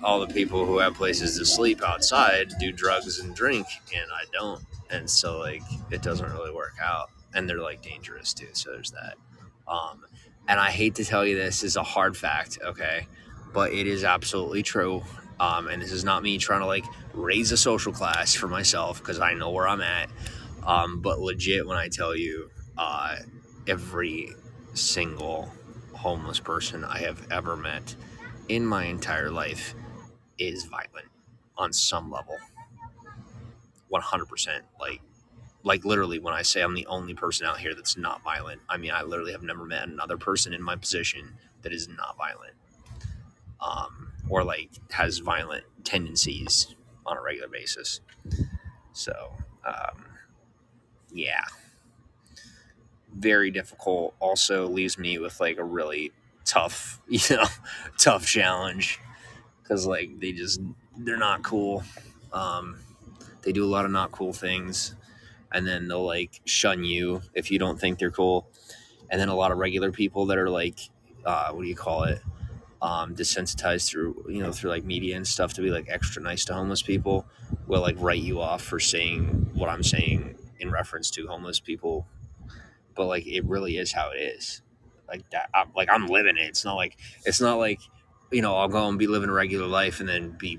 all the people who have places to sleep outside do drugs and drink, and I don't. And so like it doesn't really work out, and they're like dangerous too. So there's that. Um, and I hate to tell you this is a hard fact, okay, but it is absolutely true. And this is not me trying to like raise a social class for myself because I know where I'm at. But legit, when I tell you, every single homeless person I have ever met in my entire life is violent on some level. 100%. Like literally, when I say I'm the only person out here that's not violent, I mean I literally have never met another person in my position that is not violent, or like has violent tendencies on a regular basis. So yeah, very difficult. Also leaves me with like a really tough, tough challenge because like they're not cool. Um, they do a lot of not cool things, and then they'll like shun you if you don't think they're cool. And then a lot of regular people that are like, what do you call it? Desensitized through like media and stuff to be like extra nice to homeless people will like write you off for saying what I'm saying in reference to homeless people. But like it really is how it is. Like that, I'm living it. It's not like I'll go and be living a regular life and then be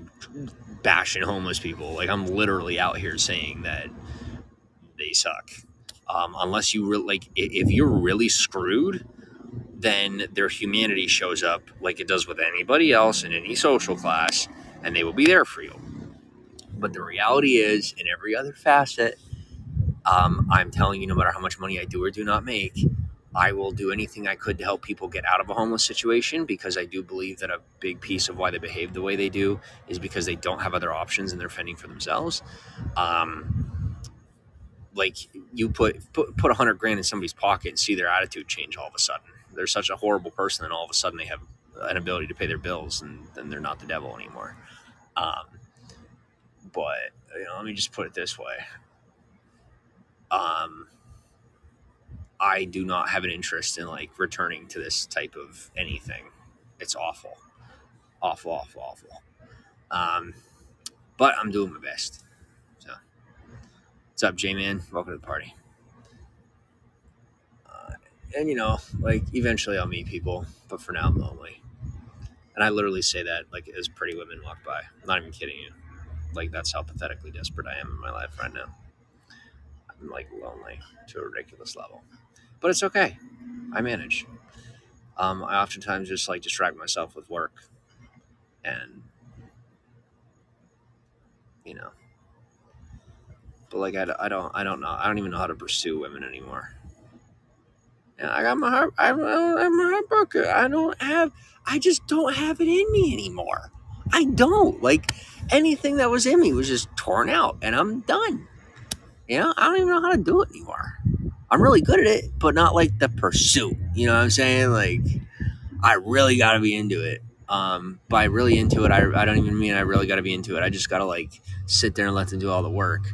bashing homeless people. Like I'm literally out here saying that they suck. Unless you really like, if you're really screwed, then their humanity shows up like it does with anybody else in any social class, and they will be there for you. But the reality is, in every other facet, I'm telling you, no matter how much money I do or do not make, I will do anything I could to help people get out of a homeless situation because I do believe that a big piece of why they behave the way they do is because they don't have other options and they're fending for themselves. Like you put 100 grand in somebody's pocket and see their attitude change all of a sudden. They're such a horrible person, and all of a sudden they have an ability to pay their bills, and then they're not the devil anymore. Um, but let me just put it this way: um, I do not have an interest in like returning to this type of anything. It's awful, awful, awful, awful. Um, but I'm doing my best. So, what's up, J Man? Welcome to the party. And like eventually I'll meet people, but for now I'm lonely. And I literally say that like as pretty women walk by. I'm not even kidding you. Like that's how pathetically desperate I am in my life right now. I'm like lonely to a ridiculous level, but it's okay. I manage. I oftentimes just like distract myself with work, and you know, but like I don't know. I don't even know how to pursue women anymore. And I got my heart. I'm my heart broken. I just don't have it in me anymore. I don't like anything that was in me was just torn out, and I'm done. I don't even know how to do it anymore. I'm really good at it, but not like the pursuit. You know what I'm saying? Like I really got to be into it. By really into it, I don't even mean I really got to be into it. I just got to like sit there and let them do all the work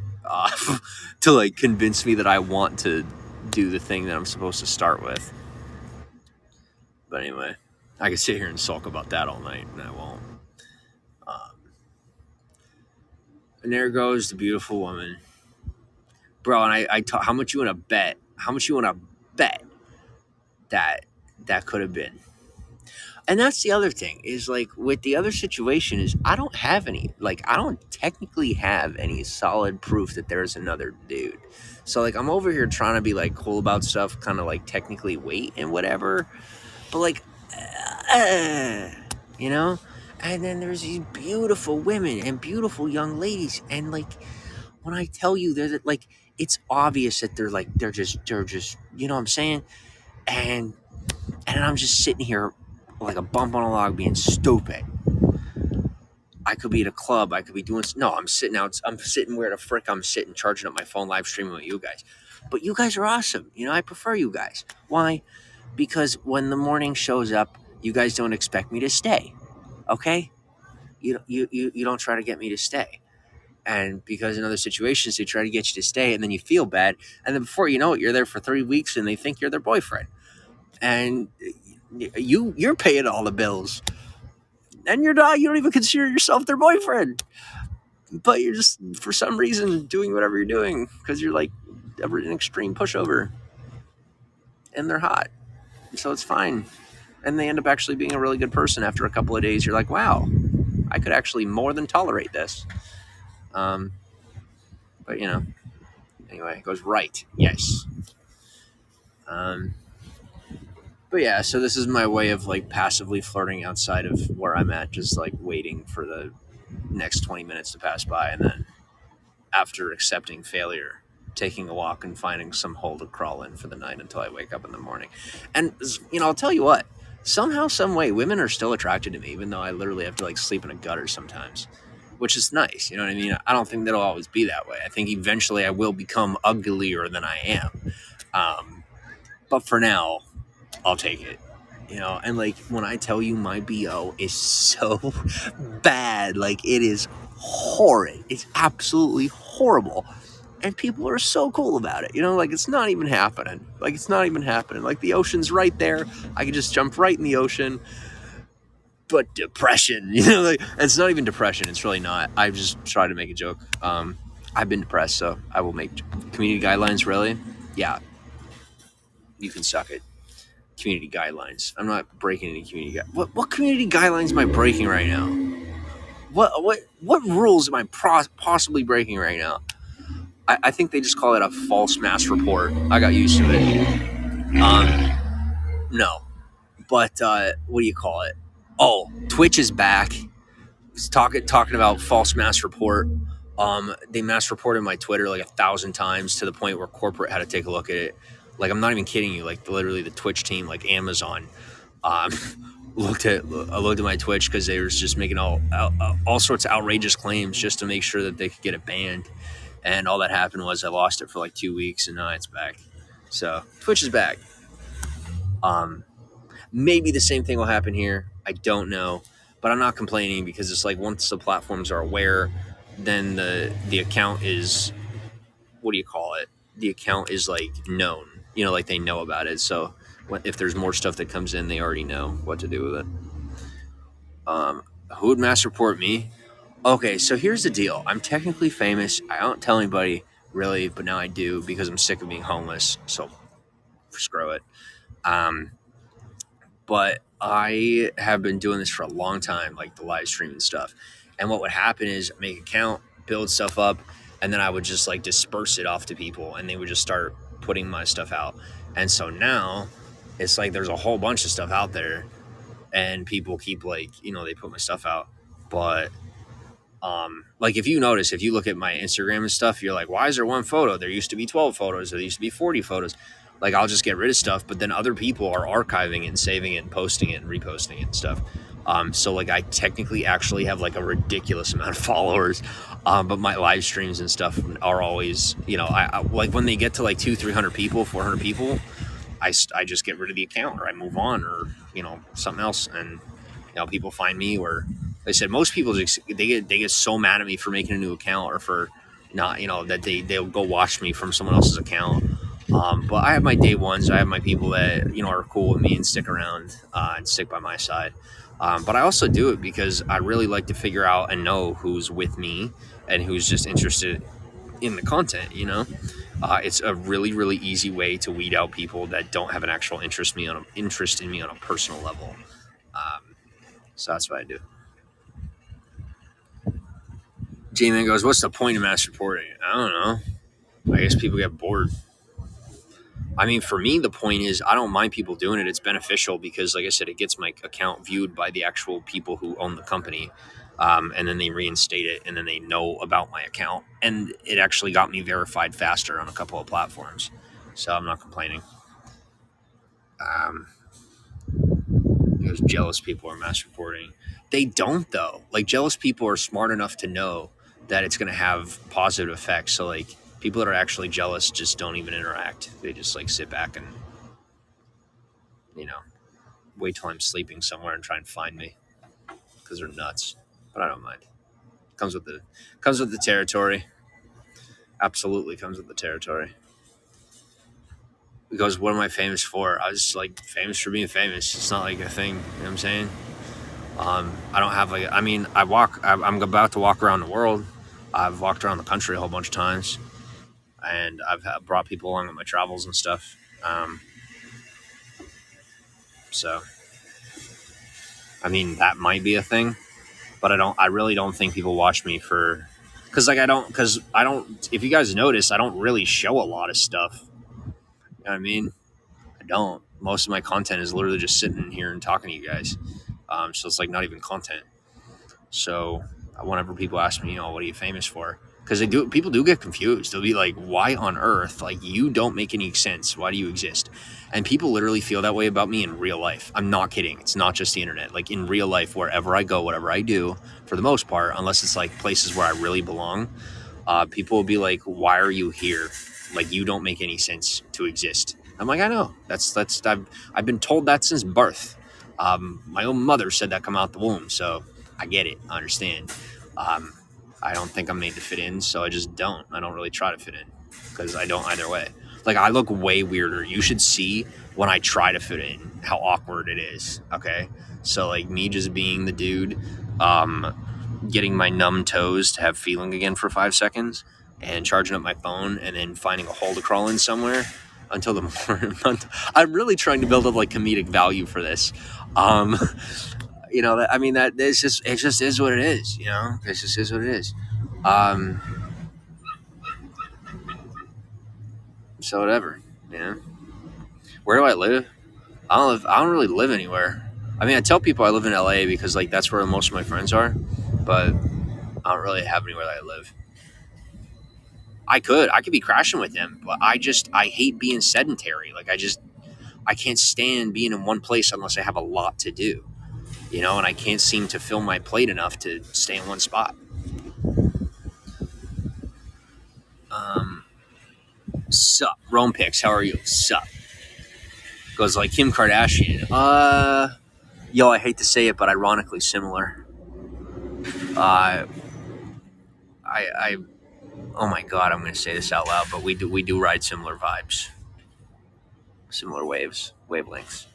to like convince me that I want to do the thing that I'm supposed to start with. But anyway, I could sit here and sulk about that all night, and I won't. Um, and there goes the beautiful woman, bro. And how much you want to bet? How much you want to bet that that could have been? And that's the other thing is like with the other situation is I don't technically have any solid proof that there's another dude. So like I'm over here trying to be like cool about stuff, kind of like technically wait and whatever, but like, uh, you know. And then there's these beautiful women and beautiful young ladies, and like when I tell you that like it's obvious that they're just you know what I'm saying, and I'm just sitting here like a bump on a log being stupid. I could be at a club. I could be doing. No, I'm sitting out. I'm sitting where the frick I'm sitting, charging up my phone, live streaming with you guys. But you guys are awesome. You know, I prefer you guys. Why? Because when the morning shows up, you guys don't expect me to stay. Okay? You don't try to get me to stay. And because in other situations they try to get you to stay, and then you feel bad, and then before you know it, you're there for 3 weeks, and they think you're their boyfriend, and you're paying all the bills, and you're not. You don't even consider yourself their boyfriend, but you're just for some reason doing whatever you're doing because you're like an extreme pushover, and they're hot, so it's fine. And they end up actually being a really good person after a couple of days. You're like, wow, I could actually more than tolerate this. Um, but anyway, it goes right. Yes. Um, but yeah, so this is my way of like passively flirting outside of where I'm at, just like waiting for the next 20 minutes to pass by, and then after accepting failure, taking a walk and finding some hole to crawl in for the night until I wake up in the morning. And I'll tell you what, somehow, some way, women are still attracted to me, even though I literally have to like sleep in a gutter sometimes, which is nice. You know what I mean? I don't think that'll always be that way. I think eventually I will become uglier than I am. But for now, I'll take it. And like when I tell you my BO is so bad, like it is horrid. It's absolutely horrible. And people are so cool about it. Like it's not even happening. Like the ocean's right there. I can just jump right in the ocean. But depression, like it's not even depression. It's really not. I just try to make a joke. I've been depressed, so I will make community guidelines. Really? Yeah, you can suck it. Community guidelines. I'm not breaking any community. What community guidelines am I breaking right now? What rules am I possibly breaking right now? I think they just call it a false mass report. I got used to it. No, but what do you call it? Oh, Twitch is back. It's talking about false mass report. They mass reported my Twitter like 1,000 times to the point where corporate had to take a look at it. Like I'm not even kidding you. Like literally the Twitch team, like Amazon, um, looked at my Twitch because they were just making all sorts of outrageous claims just to make sure that they could get it banned. And all that happened was I lost it for like 2 weeks, and now it's back. So Twitch is back. Maybe the same thing will happen here. I don't know, but I'm not complaining because it's like once the platforms are aware, then the account is, what do you call it? The account is like known. Like they know about it. So if there's more stuff that comes in, they already know what to do with it. Who would mass report me? Okay, so here's the deal. I'm technically famous. I don't tell anybody really, but now I do because I'm sick of being homeless. So screw it. Um, but I have been doing this for a long time, like the live stream and stuff. And what would happen is make an account, build stuff up, and then I would just like disperse it off to people, and they would just start putting my stuff out. And so now it's like there's a whole bunch of stuff out there, and people keep like they put my stuff out, but like if you notice, if you look at my Instagram and stuff, you're like, why is there one photo? There used to be 12 photos. There used to be 40 photos. Like I'll just get rid of stuff, but then other people are archiving it and saving it and posting it and reposting it and stuff. So like I technically actually have like a ridiculous amount of followers, but my live streams and stuff are always, I like when they get to like 200-300 people, 400 people, I just get rid of the account or I move on or something else, and people find me where they said most people just they get so mad at me for making a new account or for not that they'll go watch me from someone else's account. But I have my day ones. I have my people that are cool with me and stick around and stick by my side. But I also do it because I really like to figure out and know who's with me and who's just interested in the content. It's a really, really easy way to weed out people that don't have an actual interest in me on a personal level. So that's what I do. J-Man goes, what's the point of mass reporting? I don't know. I guess people get bored. I mean, for me, the point is I don't mind people doing it. It's beneficial because, like I said, it gets my account viewed by the actual people who own the company. And then they reinstate it, and then they know about my account. And it actually got me verified faster on a couple of platforms. So I'm not complaining. Because jealous people are mass reporting. They don't though. Like jealous people are smart enough to know that it's going to have positive effects. So like people that are actually jealous just don't even interact. They just like sit back and you know wait till I'm sleeping somewhere and try and find me because they're nuts. But I don't mind. Comes with the territory. Absolutely comes with the territory. Because what am I famous for? I was like famous for being famous. It's not like a thing. You know what I'm saying? I don't have like. I mean, I'm about to walk around the world. I've walked around the country a whole bunch of times, and brought people along on my travels and stuff. So, I mean, that might be a thing, but I don't. I really don't think people watch me for, because like I don't. Because I don't. If you guys notice, I don't really show a lot of stuff. You know what I mean? I don't. Most of my content is literally just sitting here and talking to you guys. So it's like not even content. So whenever people ask me, what are you famous for? Because people do get confused. They'll be like, why on earth? Like, you don't make any sense. Why do you exist? And people literally feel that way about me in real life. I'm not kidding. It's not just the internet. Like in real life, wherever I go, whatever I do, for the most part, unless it's like places where I really belong, people will be like, why are you here? Like, you don't make any sense to exist. I'm like, I know. I've been told that since birth. My own mother said that come out the womb. So I get it. I understand. Um, I don't think I'm made to fit in. So I just don't. I don't really try to fit in because I don't either way. Like, I look way weirder. You should see when I try to fit in how awkward it is. Okay. So, like, me just being the dude, um, getting my numb toes to have feeling again for 5 seconds and charging up my phone and then finding a hole to crawl in somewhere until the morning. I'm really trying to build up like comedic value for this. Um, I mean, that it just is what it is, it just is what it is. Um, so whatever, where do I live? I don't really live anywhere. I mean, I tell people I live in LA because like that's where most of my friends are, but I don't really have anywhere that I live. I could be crashing with them, but I hate being sedentary. Like I can't stand being in one place unless I have a lot to do, and I can't seem to fill my plate enough to stay in one spot. Um, Sup, Rome Picks, how are you? Sup? Goes like Kim Kardashian. Yo, I hate to say it, but ironically similar. Uh, I oh my god, I'm going to say this out loud, but we do ride similar vibes, similar wavelengths.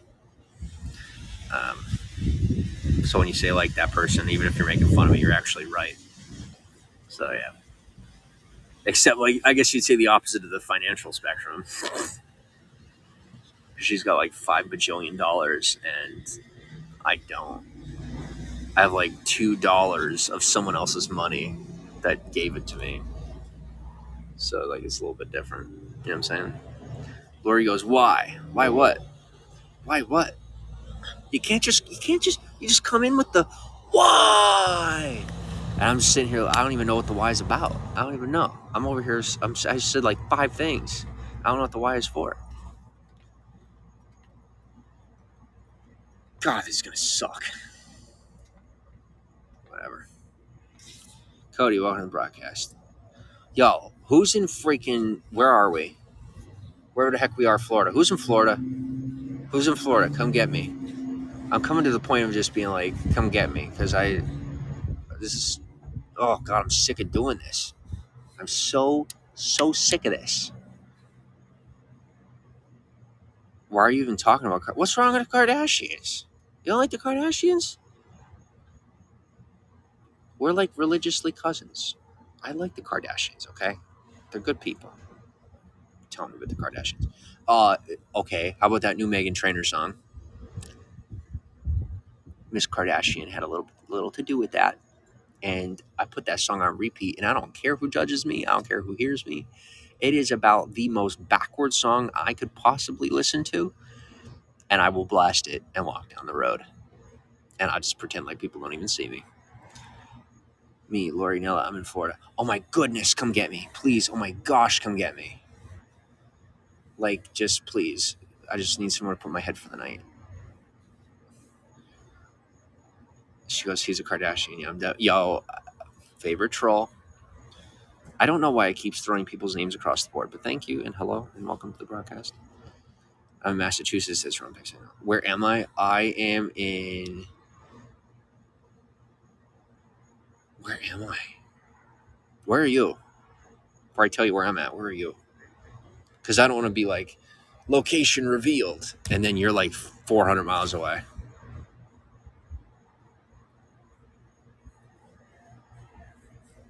Um, so when you say like that person, even if you're making fun of me, you're actually right. So yeah. Except like I guess you'd say the opposite of the financial spectrum. She's got like $5 bajillion and I don't. I have like $2 of someone else's money that gave it to me. So like it's a little bit different. You know what I'm saying? Lori goes, why? Why what? Why what? You just come in with the why. And I'm just sitting here, I don't even know what the why is about. I don't even know. I'm over here, I said like 5 things. I don't know what the why is for. God, this is gonna suck. Whatever. Cody, welcome to the broadcast. Yo, who's in freaking, where are we? Where the heck we are, Florida? Who's in Florida? Who's in Florida? Come get me. I'm coming to the point of just being like, come get me. Because this is, oh God, I'm sick of doing this. I'm so sick of this. Why are you even talking about, what's wrong with the Kardashians? You don't like the Kardashians? We're like religiously cousins. I like the Kardashians, okay? They're good people. Tell me about the Kardashians. Okay, how about that new Meghan Trainor song? Miss Kardashian had a little to do with that. And I put that song on repeat, and I don't care who judges me. I don't care who hears me. It is about the most backward song I could possibly listen to, and I will blast it and walk down the road. And I just pretend like people don't even see me. Me, Lori Nella, I'm in Florida. Oh my goodness, come get me. Please, oh my gosh, come get me. Like, just please. I just need somewhere to put my head for the night. She goes, he's a Kardashian. Yeah, yo, favorite troll. I don't know why it keeps throwing people's names across the board, but thank you and hello and welcome to the broadcast. I'm in Massachusetts. Says Ron Pixel. Where am I? I am in. Where am I? Where are you? Before I tell you where I'm at, where are you? Because I don't want to be like location revealed, and then you're like 400 miles away.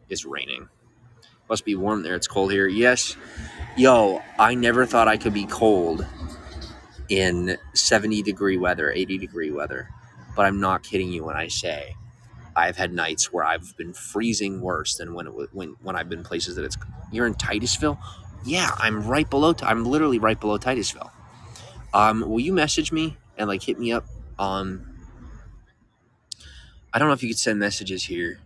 It's raining. Must be warm there. It's cold here. Yes. Yo, I never thought I could be cold in 70-degree weather, 80-degree weather. But I'm not kidding you when I say I've had nights where I've been freezing worse than when I've been places that it's. You're in Titusville? Yeah, I'm right below. I'm literally right below Titusville. Will you message me and like hit me up on? I don't know if you could send messages here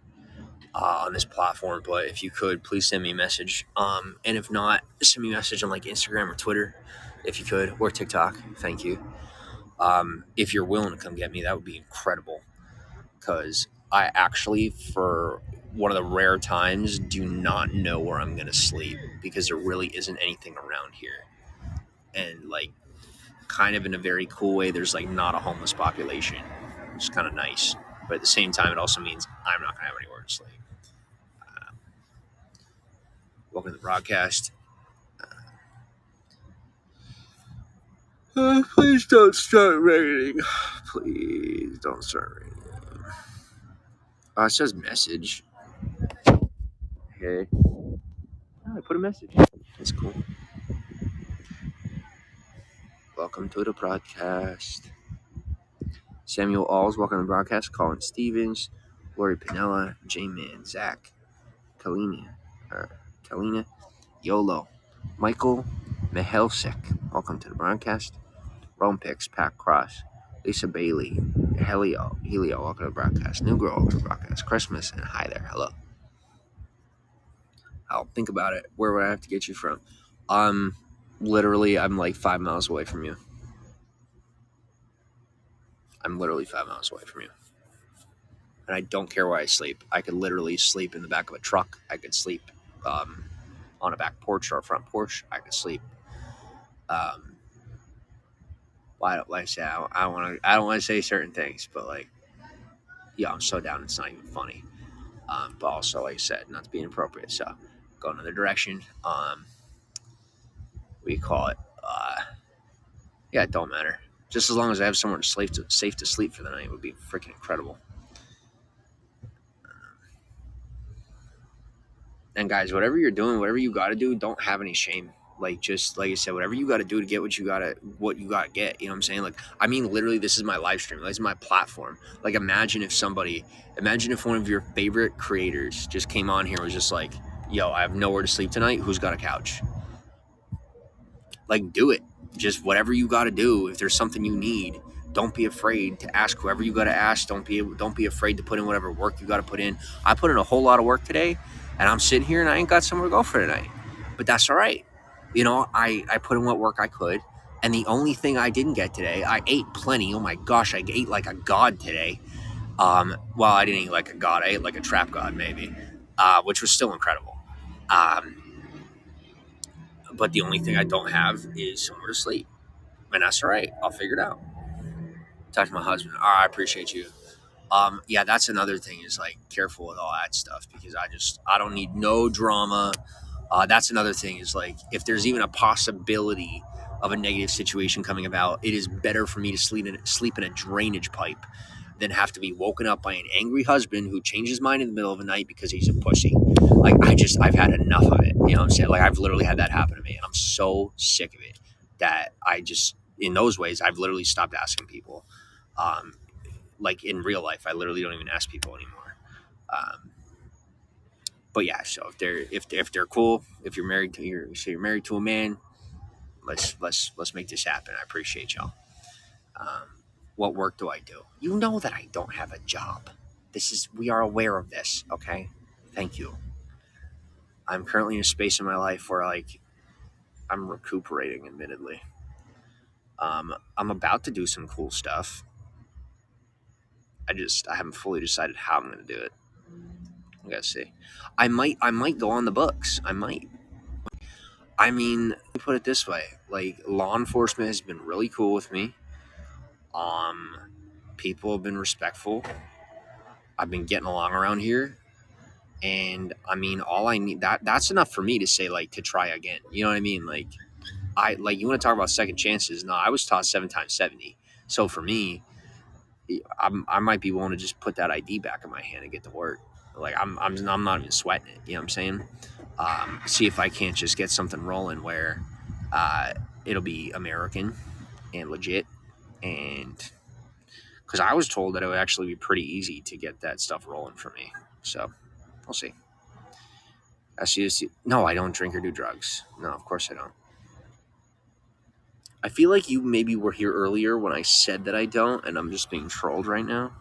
on this platform, but if you could, please send me a message. And if not, send me a message on like Instagram or Twitter, if you could, or TikTok. Thank you. If you're willing to come get me, that would be incredible. Because I actually, for one of the rare times, do not know where I'm gonna sleep because there really isn't anything around here. And like, kind of in a very cool way, there's like not a homeless population, which is kind of nice. But at the same time, it also means I'm not gonna have anywhere to sleep. Welcome to the broadcast. Please don't start raining. Please don't start raining. It says message. Hey. Oh, I put a message. That's cool. Welcome to the broadcast. Samuel Alls, welcome to the broadcast. Colin Stevens, Lori Pinella, J-Man, Zach, Kalina, Yolo, Michael Mihelsik, welcome to the broadcast. Rome Picks, Pat Cross, Lisa Bailey, Helio, welcome to the broadcast. New Girl, welcome to the broadcast. Christmas, and hi there, hello. I'll think about it. Where would I have to get you from? Literally, I'm like 5 miles away from you. I'm literally 5 miles away from you. And I don't care where I sleep. I could literally sleep in the back of a truck. I could sleep um, on a back porch or a front porch. I could sleep. Um, well, like I say, I don't want to. I don't want to say certain things, but like, yeah, I'm so down. It's not even funny. But also, like I said, not to be inappropriate. So, go another direction. What do you call it? Yeah, it don't matter. Just as long as I have somewhere to safe to sleep for the night would be freaking incredible. And guys, whatever you're doing, whatever you got to do, don't have any shame. Like just like I said, whatever you got to do to get what you got to get. You know what I'm saying? Like I mean, literally, this is my live stream. This is my platform. Like imagine if one of your favorite creators just came on here and was just like, "Yo, I have nowhere to sleep tonight. Who's got a couch?" Like do it. Just whatever you got to do. If there's something you need, don't be afraid to ask whoever you got to ask. Don't be afraid to put in whatever work you got to put in. I put in a whole lot of work today, and I'm sitting here and I ain't got somewhere to go for tonight. But that's all right. You know, I put in what work I could. And the only thing I didn't get today, I ate plenty. Oh my gosh, I ate like a god today. Well, I didn't eat like a god. I ate like a trap god maybe, which was still incredible. Um, but the only thing I don't have is somewhere to sleep. And that's all right. I'll figure it out. Talk to my husband. All right, I appreciate you. Yeah, that's another thing is like careful with all that stuff because I don't need no drama. That's another thing is like if there's even a possibility of a negative situation coming about, it is better for me to sleep in a drainage pipe than have to be woken up by an angry husband who changes his mind in the middle of the night because he's a pussy. Like I've had enough of it. You know what I'm saying? Like I've literally had that happen to me, and I'm so sick of it that I just in those ways I've literally stopped asking people. Um, like in real life, I literally don't even ask people anymore. Um, but yeah, so if they're cool, if you're married to you're married to a man, let's make this happen. I appreciate y'all. Um, what work do I do? You know that I don't have a job. We are aware of this, okay? Thank you. I'm currently in a space in my life where like I'm recuperating, admittedly. I'm about to do some cool stuff. I haven't fully decided how I'm going to do it. I gotta see. I might go on the books. I might. I mean, let me put it this way: like law enforcement has been really cool with me. Um, People have been respectful. I've been getting along around here, and I mean, all I need that's enough for me to say like to try again. You know what I mean? Like you want to talk about second chances? No, I was taught 7 times 70. So for me, I might be willing to just put that ID back in my hand and get to work. Like I'm not even sweating it. You know what I'm saying? See if I can't just get something rolling where uh, it'll be American and legit. And because I was told that it would actually be pretty easy to get that stuff rolling for me. So we'll see. No, I don't drink or do drugs. No, of course I don't. I feel like you maybe were here earlier when I said that I don't, and I'm just being trolled right now.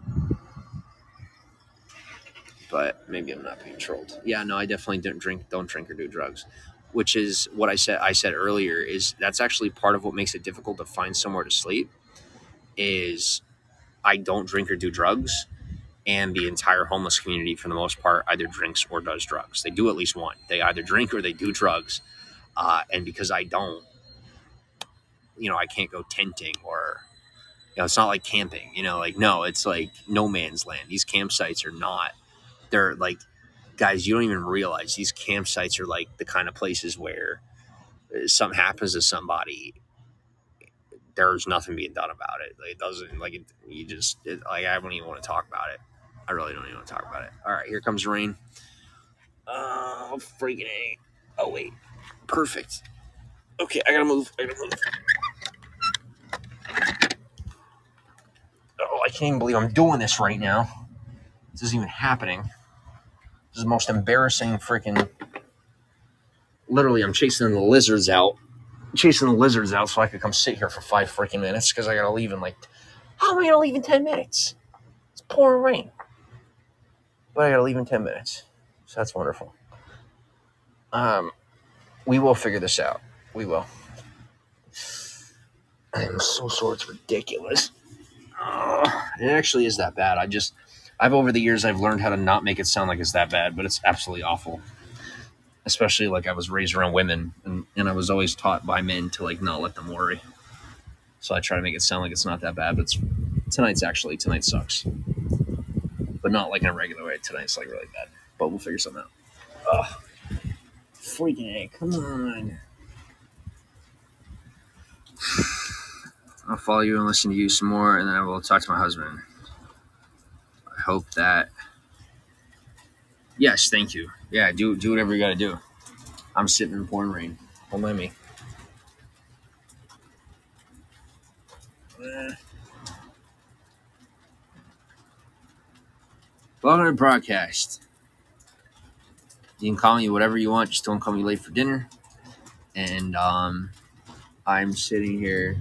But maybe I'm not being trolled. Yeah, no, I definitely don't drink or do drugs. Which is what I said earlier is that's actually part of what makes it difficult to find somewhere to sleep is I don't drink or do drugs, and the entire homeless community for the most part either drinks or does drugs. They do at least one. They either drink or they do drugs. And because I don't, I can't go tenting or it's not like camping, like no, it's like no man's land. These campsites are not. They're like, guys, you don't even realize these campsites are like the kind of places where something happens to somebody, there's nothing being done about it. Like, it doesn't like it, you just like I don't even want to talk about it. I really don't even want to talk about it. All right, here comes rain. Oh, freaking A. Oh wait, perfect. Okay, I gotta move. Oh, I can't even believe I'm doing this right now. This isn't even happening. This is the most embarrassing freaking. Literally, I'm chasing the lizards out. So I could come sit here for 5 freaking minutes because I gotta leave in like. How am I gonna leave in 10 minutes? It's pouring rain, but I gotta leave in 10 minutes. So that's wonderful. We will figure this out. We will. I am so sore. It's ridiculous. It actually is that bad. I've over the years I've learned how to not make it sound like it's that bad, but it's absolutely awful. Especially like I was raised around women, and I was always taught by men to like not let them worry. So I try to make it sound like it's not that bad, but tonight sucks, but not like in a regular way. Tonight's like really bad, but we'll figure something out. Ugh, freaking A, come on. I'll follow you and listen to you some more, and then I will talk to my husband. I hope that. Yes, thank you. Yeah, do whatever you got to do. I'm sitting in pouring rain. Don't mind me. Welcome to the broadcast. You can call me whatever you want. Just don't call me late for dinner. And I'm sitting here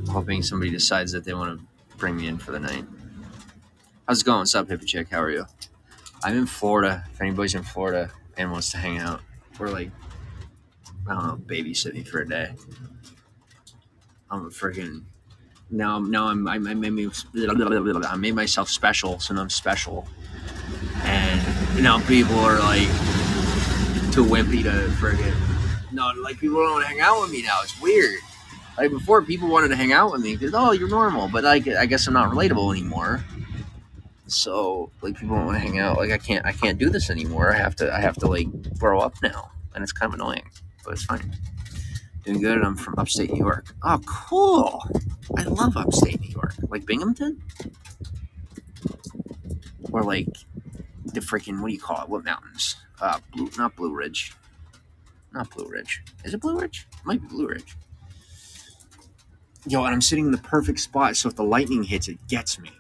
hoping somebody decides that they want to bring me in for the night. How's it going? What's up, hippie chick? How are you? I'm in Florida. If anybody's in Florida and wants to hang out, we're like, I don't know, babysitting for a day. I'm a freaking now I made myself special, so now I'm special, and now people are like too wimpy to friggin' no, like people don't want to hang out with me now. It's weird. Like before, people wanted to hang out with me because you're normal, but like I guess I'm not relatable anymore. So like people don't want to hang out. Like I can't do this anymore. I have to like grow up now, and it's kind of annoying, but it's fine. Doing good. I'm from upstate New York. Oh, cool. I love upstate New York. Like Binghamton? Or like the freaking, what do you call it? What mountains? Not Blue Ridge. Not Blue Ridge. Is it Blue Ridge? It might be Blue Ridge. Yo, and I'm sitting in the perfect spot, so if the lightning hits, it gets me.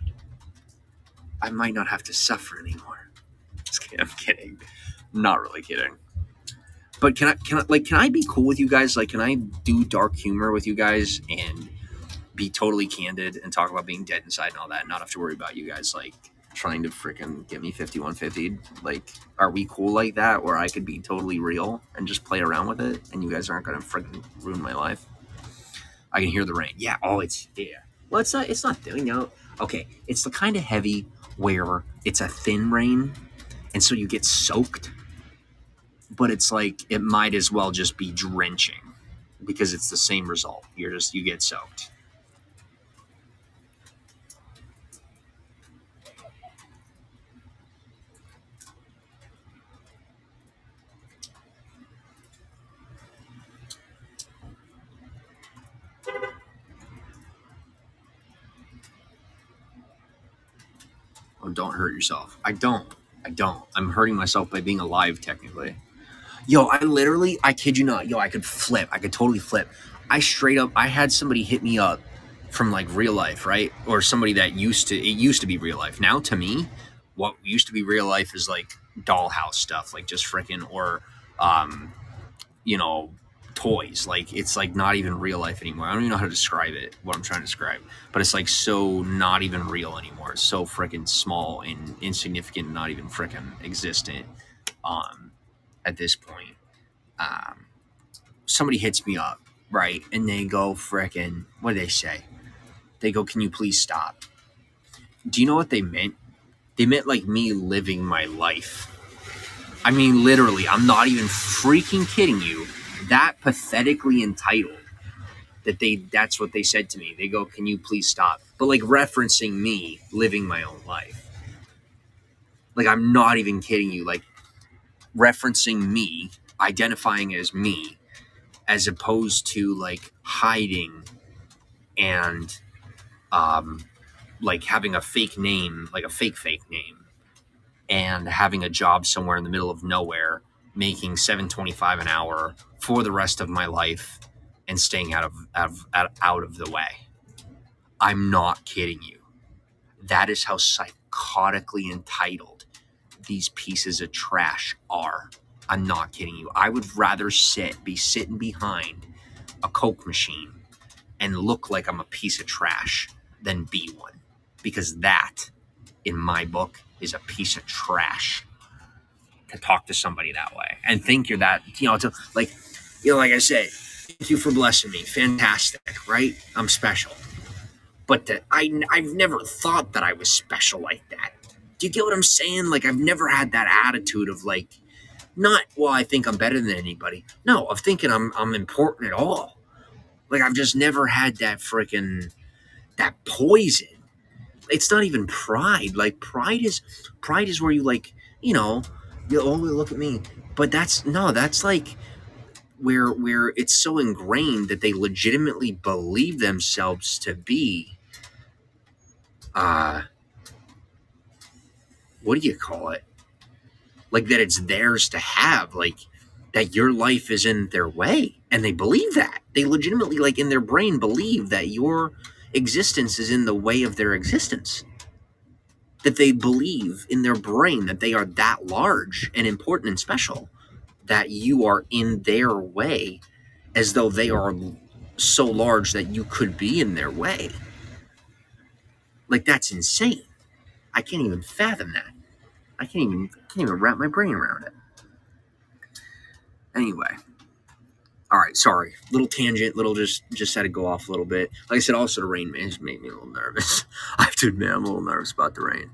I might not have to suffer anymore. Just kidding. I'm kidding. I'm not really kidding. But can I be cool with you guys? Like, can I do dark humor with you guys and be totally candid and talk about being dead inside and all that, and not have to worry about you guys like trying to freaking get me 5150? Like, are we cool like that where I could be totally real and just play around with it and you guys aren't gonna freaking ruin my life? I can hear the rain. Yeah, it's yeah. Well, it's not thin, you know. Okay, it's the kind of heavy where it's a thin rain, and so you get soaked, but it's like it might as well just be drenching because it's the same result. You get soaked. Oh, don't hurt yourself. I don't. I don't. I'm hurting myself by being alive, technically. Yo, I kid you not. Yo, I could flip. I could totally flip. I straight up, I had somebody hit me up from like real life, right? Or somebody that it used to be real life. Now to me, what used to be real life is like dollhouse stuff, like just freaking, or, um, you know, toys. Like it's like not even real life anymore. I don't even know how to describe it, what I'm trying to describe, but it's like so not even real anymore. It's so freaking small and insignificant, not even freaking existent. Um, at this point, um, somebody hits me up, right? And they go, frickin', what do they say? They go, can you please stop? Do you know what they meant? They meant like me living my life. I mean, literally, I'm not even freaking kidding you. That pathetically entitled that's what they said to me. They go, can you please stop? But like referencing me living my own life. Like, I'm not even kidding you. Like, referencing me, identifying as me, as opposed to like hiding and um, like having a fake name, like a fake name, and having a job somewhere in the middle of nowhere, making $7.25 an hour for the rest of my life, and staying out of the way. I'm not kidding you. That is how psychotically entitled these pieces of trash are. I'm not kidding you. I would rather be sitting behind a Coke machine and look like I'm a piece of trash than be one. Because that, in my book, is a piece of trash to talk to somebody that way and think you're that, like I said, thank you for blessing me. Fantastic, right? I'm special. But I've never thought that I was special like that. Do you get what I'm saying? Like, I've never had that attitude of like, not, well, I think I'm better than anybody. No, of thinking I'm important at all. Like, I've just never had that freaking, that poison. It's not even pride. Like, pride is where you like, you oh, look at me. But that's like where it's so ingrained that they legitimately believe themselves to be uh what do you call it? Like that it's theirs to have, like that your life is in their way. And they believe that. They legitimately, like in their brain, believe that your existence is in the way of their existence. That they believe in their brain that they are that large and important and special, that you are in their way, as though they are so large that you could be in their way. Like, that's insane. I can't even fathom that. I can't even wrap my brain around it. Anyway, all right, sorry, little tangent, little just had to go off a little bit. Like I said, also the rain man just made me a little nervous. I have to admit, I'm a little nervous about the rain,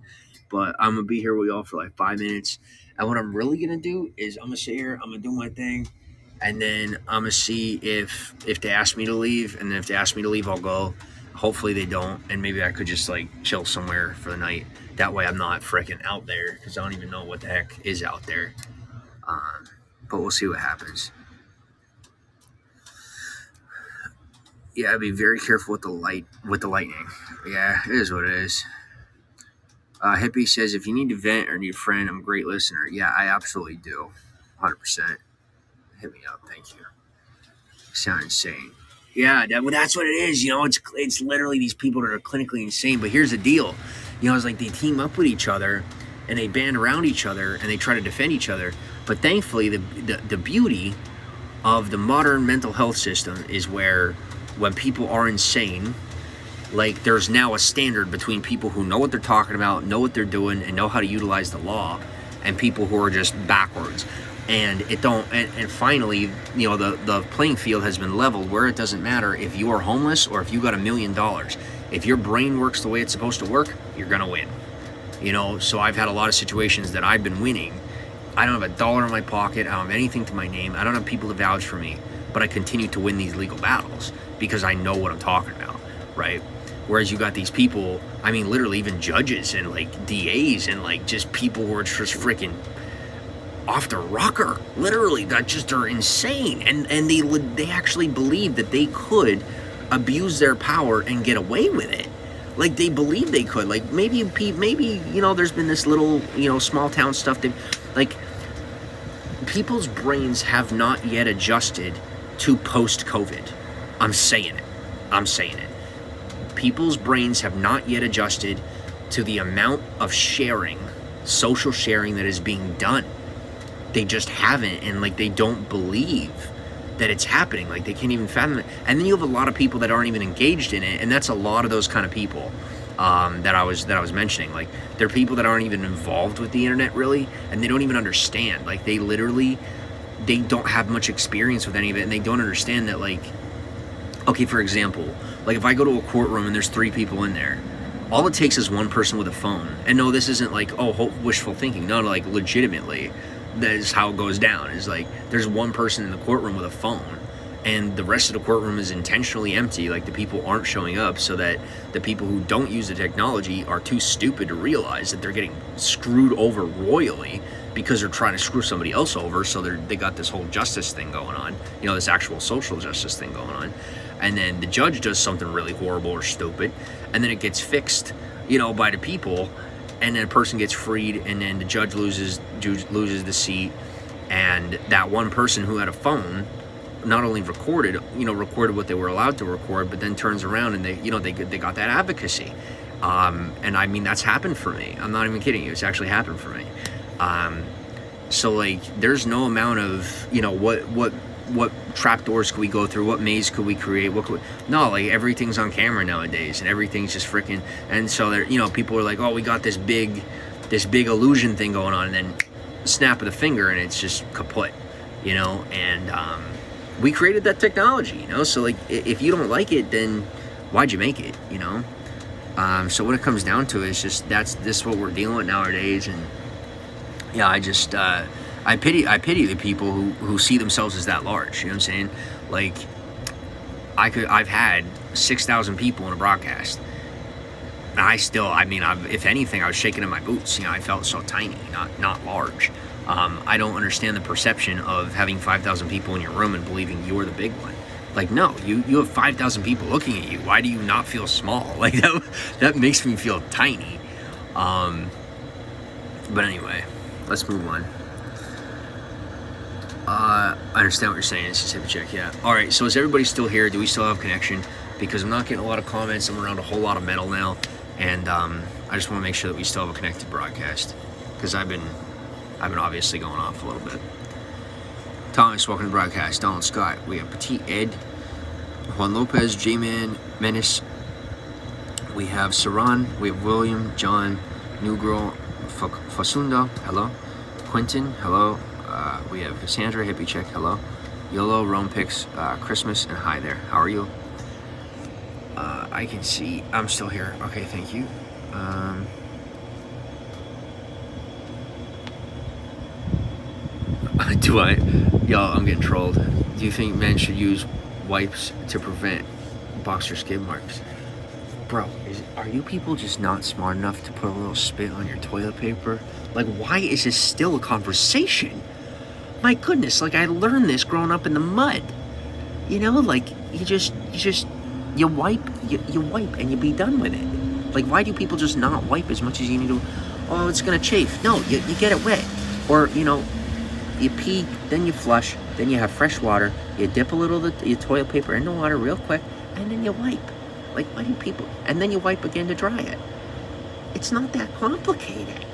but I'm gonna be here with y'all for like 5 minutes. And what I'm really gonna do is I'm gonna sit here, I'm gonna do my thing, and then I'm gonna see if they ask me to leave, and then if they ask me to leave, I'll go. Hopefully they don't, and maybe I could just like chill somewhere for the night. That way I'm not freaking out there because I don't even know what the heck is out there. Um, but we'll see what happens. Yeah, be very careful with the lightning. Yeah, it is what it is. Hippie says, if you need to vent or need a friend, I'm a great listener. Yeah, I absolutely do. 100%. Hit me up. Thank you. Sound insane. Yeah, that's what it is. It's literally these people that are clinically insane. But here's the deal. It's like they team up with each other and they band around each other and they try to defend each other. But thankfully, the beauty of the modern mental health system is where when people are insane, like there's now a standard between people who know what they're talking about, know what they're doing, and know how to utilize the law, and people who are just backwards. And finally, the playing field has been leveled where it doesn't matter if you are homeless or if you got $1 million. If your brain works the way it's supposed to work, you're gonna win. You know, so I've had a lot of situations that I've been winning. I don't have a dollar in my pocket, I don't have anything to my name, I don't have people to vouch for me, but I continue to win these legal battles because I know what I'm talking about, right? Whereas you got these people, I mean, literally even judges and like DAs and like just people who are just freaking off the rocker, literally, that just are insane, and they actually believe that they could abuse their power and get away with it. Like they believe they could. Like maybe you know, there's been this little, you know, small town stuff that, like, people's brains have not yet adjusted to post-COVID. I'm saying it. People's brains have not yet adjusted to the amount of sharing, social sharing, that is being done. They just haven't, and like they don't believe that it's happening. Like they can't even fathom it. And then you have a lot of people that aren't even engaged in it, and that's a lot of those kind of people that I was mentioning. Like they're people that aren't even involved with the internet really, and they don't even understand. Like they don't have much experience with any of it, and they don't understand that, like, okay, for example, like if I go to a courtroom and there's 3 people in there, all it takes is one person with a phone. And no, this isn't like, oh, wishful thinking. No, like legitimately, that is how it goes down. Is like there's one person in the courtroom with a phone, and the rest of the courtroom is intentionally empty. Like the people aren't showing up so that the people who don't use the technology are too stupid to realize that they're getting screwed over royally because they're trying to screw somebody else over. So they got this whole justice thing going on, you know, this actual social justice thing going on. And then the judge does something really horrible or stupid, and then it gets fixed, you know, by the people, and then a person gets freed, and then the judge loses the seat, and that one person who had a phone not only recorded what they were allowed to record, but then turns around and they got that advocacy. And I mean, that's happened for me. I'm not even kidding you. It's actually happened for me. So like, there's no amount of, you know, what trapdoors could we go through? What maze could we create? No, like everything's on camera nowadays, and everything's just freaking. And so there, you know, people are like, oh, we got this big illusion thing going on, and then snap of the finger, and it's just kaput, you know. And we created that technology, you know. So like, if you don't like it, then why'd you make it, you know? So what it comes down to is just this is what we're dealing with nowadays, and yeah, I pity the people who see themselves as that large. You know what I'm saying? Like, I've had 6,000 people in a broadcast, and if anything, I was shaking in my boots. You know, I felt so tiny, not large. I don't understand the perception of having 5,000 people in your room and believing you're the big one. Like, no, you have 5,000 people looking at you. Why do you not feel small? Like that makes me feel tiny. But anyway, let's move on. I understand what you're saying. It's just hit the check, yeah. All right, so is everybody still here? Do we still have connection? Because I'm not getting a lot of comments. I'm around a whole lot of metal now, and I just want to make sure that we still have a connected broadcast, because I've been obviously going off a little bit. Thomas, welcome to the broadcast. Donald Scott. We have Petit Ed, Juan Lopez, J-Man, Menace. We have Saran. We have William, John, New Girl, Fasunda. Hello. Quentin. Hello. We have Cassandra, Hippie Check, hello. YOLO, Rome Picks, Christmas, and hi there. How are you? I can see. I'm still here. Okay, thank you. Do I? Y'all, I'm getting trolled. Do you think men should use wipes to prevent boxer skid marks? Bro, are you people just not smart enough to put a little spit on your toilet paper? Like, why is this still a conversation? My goodness, like, I learned this growing up in the mud. You know, like, you wipe and you be done with it. Like, why do people just not wipe as much as you need to? Oh, it's gonna chafe. No, you get it wet. Or, you know, you pee, then you flush, then you have fresh water, you dip a little of your toilet paper in the water real quick, and then you wipe. Like, why do people? And then you wipe again to dry it. It's not that complicated.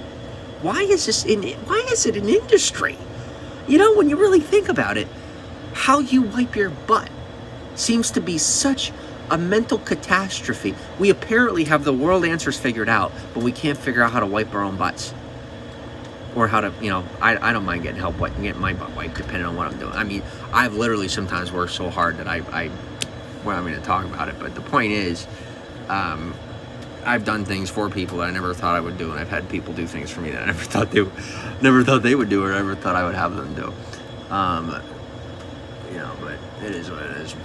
Why is it an industry? You know, when you really think about it, how you wipe your butt seems to be such a mental catastrophe. We apparently have the world answers figured out, but we can't figure out how to wipe our own butts. Or how to, you know, I don't mind getting help getting my butt wiped, depending on what I'm doing. I mean, I've literally sometimes worked so hard that we're not going to talk about it, but the point is, I've done things for people that I never thought I would do, and I've had people do things for me that I never thought they would do, or never thought I would have them do. But it is what it is.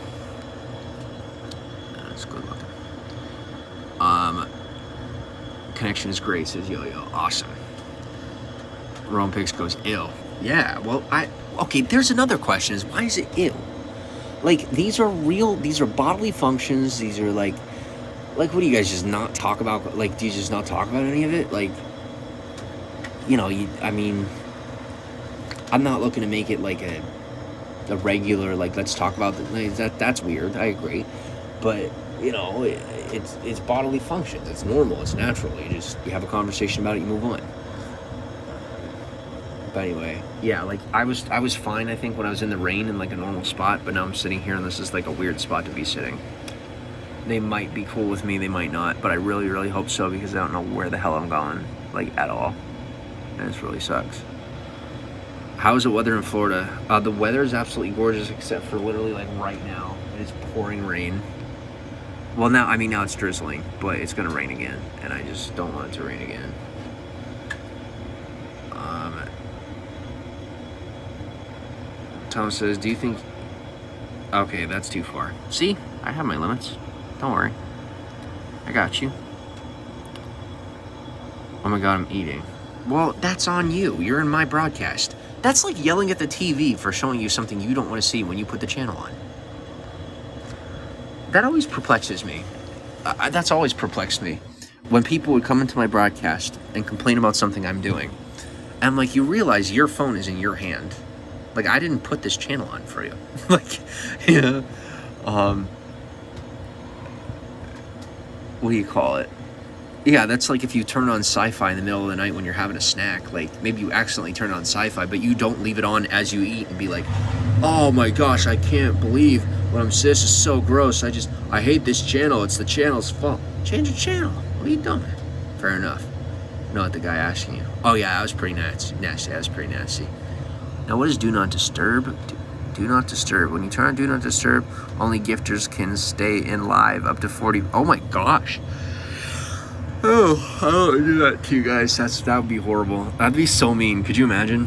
That's good looking. Connection is great, says Yo-Yo. Awesome. Rome Pix goes ill. Yeah, well, okay, there's another question is, why is it ill? Like, these are bodily functions, these are like, what do you guys just not talk about? Like, do you just not talk about any of it? Like, I'm not looking to make it like a regular, like, let's talk about that's weird, I agree. But, it's bodily functions, it's normal, it's natural, you have a conversation about it, you move on. But anyway, yeah, like, I was fine, I think, when I was in the rain in, like, a normal spot, but now I'm sitting here, and this is, like, a weird spot to be sitting. They might be cool with me, they might not, but I really, really hope so, because I don't know where the hell I'm going, like, at all. And this really sucks. How's the weather in Florida? The weather is absolutely gorgeous, except for literally, like, right now. It's pouring rain. Well, now it's drizzling, but it's gonna rain again, and I just don't want it to rain again. Tom says, do you think... Okay, that's too far. See? I have my limits. Don't worry. I got you. Oh my god, I'm eating. Well, that's on you. You're in my broadcast. That's like yelling at the TV for showing you something you don't want to see when you put the channel on. That always perplexes me. That's always perplexed me. When people would come into my broadcast and complain about something I'm doing, I'm like, you realize your phone is in your hand. Like, I didn't put this channel on for you. Like, what do you call it? Yeah, that's like if you turn on sci-fi in the middle of the night when you're having a snack. Like, maybe you accidentally turn on sci-fi, but you don't leave it on as you eat and be like, oh my gosh, I can't believe this is so gross. I hate this channel. It's the channel's fault. Change the channel. What are you doing? Fair enough. Not the guy asking you. Oh yeah, that was pretty nasty. That was pretty nasty. Now, what is Do Not Disturb? Do Not Disturb. When you turn on Do Not Disturb, only gifters can stay in live up to 40. Oh my gosh. Oh, I don't do that to you guys. That would be horrible. That'd be so mean. Could you imagine?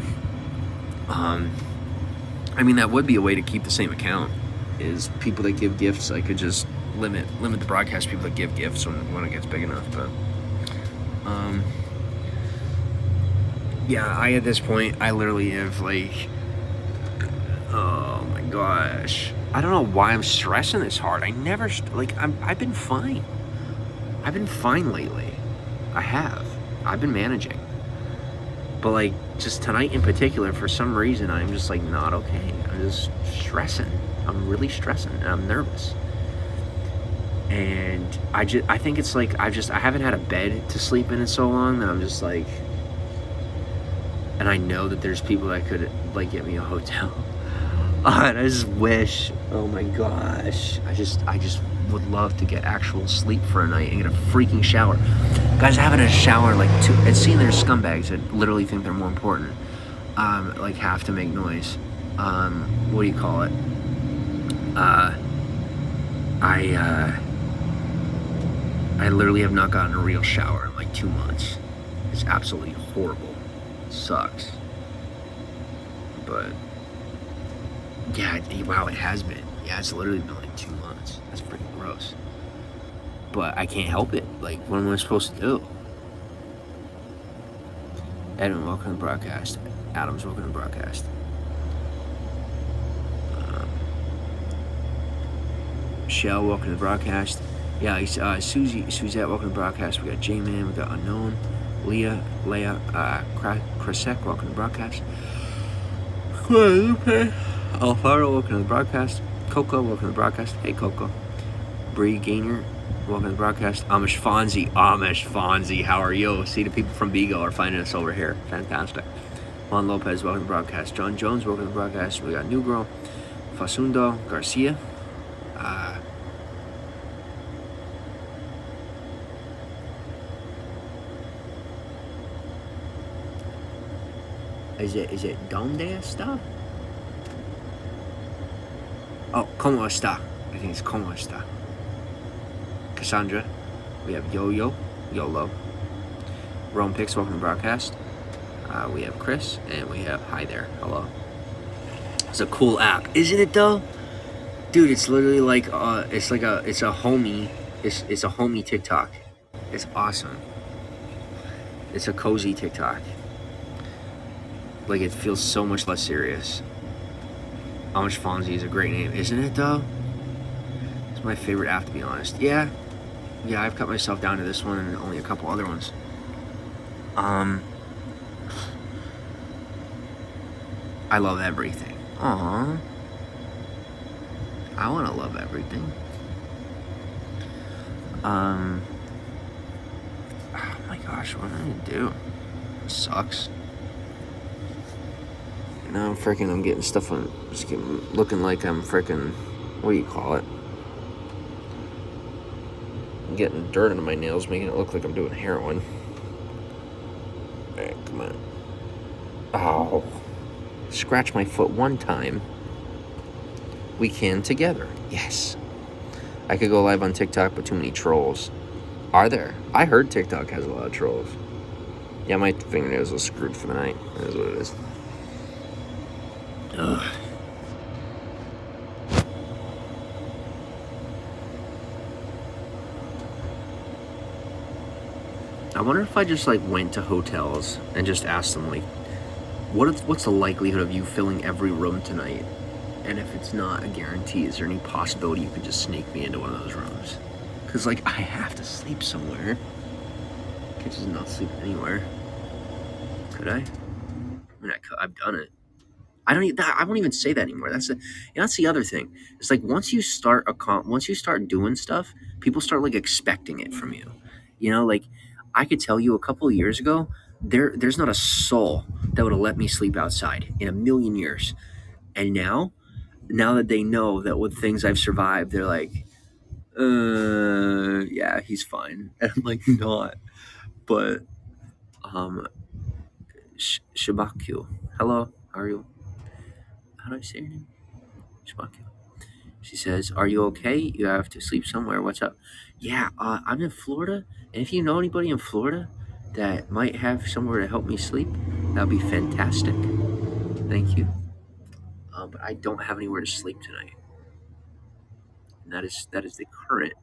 That would be a way to keep the same account. Is people that give gifts, I could just limit the broadcast people that give gifts when it gets big enough. But yeah, at this point, I literally have like, oh my gosh, I don't know why I'm stressing this hard. I've been fine. I've been fine lately. I've been managing. But like, just tonight in particular, for some reason, I'm just like not okay. I'm just stressing. I'm really stressing, and I'm nervous. And I think it's like I haven't had a bed to sleep in so long that I'm just like, and I know that there's people that could like get me a hotel. And I just wish, oh my gosh, I just would love to get actual sleep for a night and get a freaking shower. Guys, having a shower like and seeing there's scumbags that literally think they're more important, like have to make noise. What do you call it? I literally have not gotten a real shower in like 2 months. It's absolutely horrible. It sucks. But yeah, wow, it has been. Yeah, it's literally been like 2 months. That's pretty gross. But I can't help it. Like, what am I supposed to do? Edwin, welcome to the broadcast. Adams, welcome to the broadcast. Michelle, welcome to the broadcast. Yeah, Suzette, welcome to the broadcast. We got J-Man, we got Unknown, Leah, Krasek, welcome to the broadcast. Okay. Alfaro, welcome to the broadcast. Coco, welcome to the broadcast. Hey, Coco. Bree Gainer, welcome to the broadcast. Amish Fonzie, how are you? See, the people from Vigo are finding us over here. Fantastic. Juan Lopez, welcome to the broadcast. John Jones, welcome to the broadcast. We got New Girl, Fasundo Garcia. Is it Donde Está? Oh, ¿Cómo está? I think it's ¿Cómo está? Cassandra, We have YOLO. Rome Picks, welcome to broadcast. We have Chris, and we have Hi There, hello. It's a cool app, isn't it though? Dude, it's literally like it's a homie. It's a homie TikTok. It's awesome. It's a cozy TikTok. Like it feels so much less serious. Amish Fonzie is a great name, isn't it though? It's my favorite app to be honest. Yeah, I've cut myself down to this one and only a couple other ones. I love everything. Aww. I want to love everything. Oh my gosh, what am I gonna do? It sucks. Now I'm getting stuff on, looking like I'm freaking, what do you call it? I'm getting dirt into my nails, making it look like I'm doing heroin. Alright, come on. Oh. Scratch my foot one time. We can together. Yes. I could go live on TikTok, but too many trolls. Are there? I heard TikTok has a lot of trolls. Yeah, my fingernails are screwed for the night. That is what it is. Ugh. I wonder if I just like went to hotels and just asked them like, what's the likelihood of you filling every room tonight? And if it's not a guarantee, is there any possibility you could just sneak me into one of those rooms? Because like I have to sleep somewhere. I can't just not sleep anywhere. Could I? I mean, I've done it. I won't even say that anymore. That's the other thing. It's like once you start doing stuff, people start like expecting it from you. You know, like I could tell you a couple of years ago, there's not a soul that would have let me sleep outside in a million years. And now that they know that with things I've survived, they're like, yeah, he's fine. And I'm like, not. But Shabakyu. Hello, how are you? How do I say your name? Shabakyu. She says, "Are you okay? You have to sleep somewhere. What's up?" Yeah, I'm in Florida, and if you know anybody in Florida that might have somewhere to help me sleep, that'd be fantastic. Thank you. But I don't have anywhere to sleep tonight, and that is the current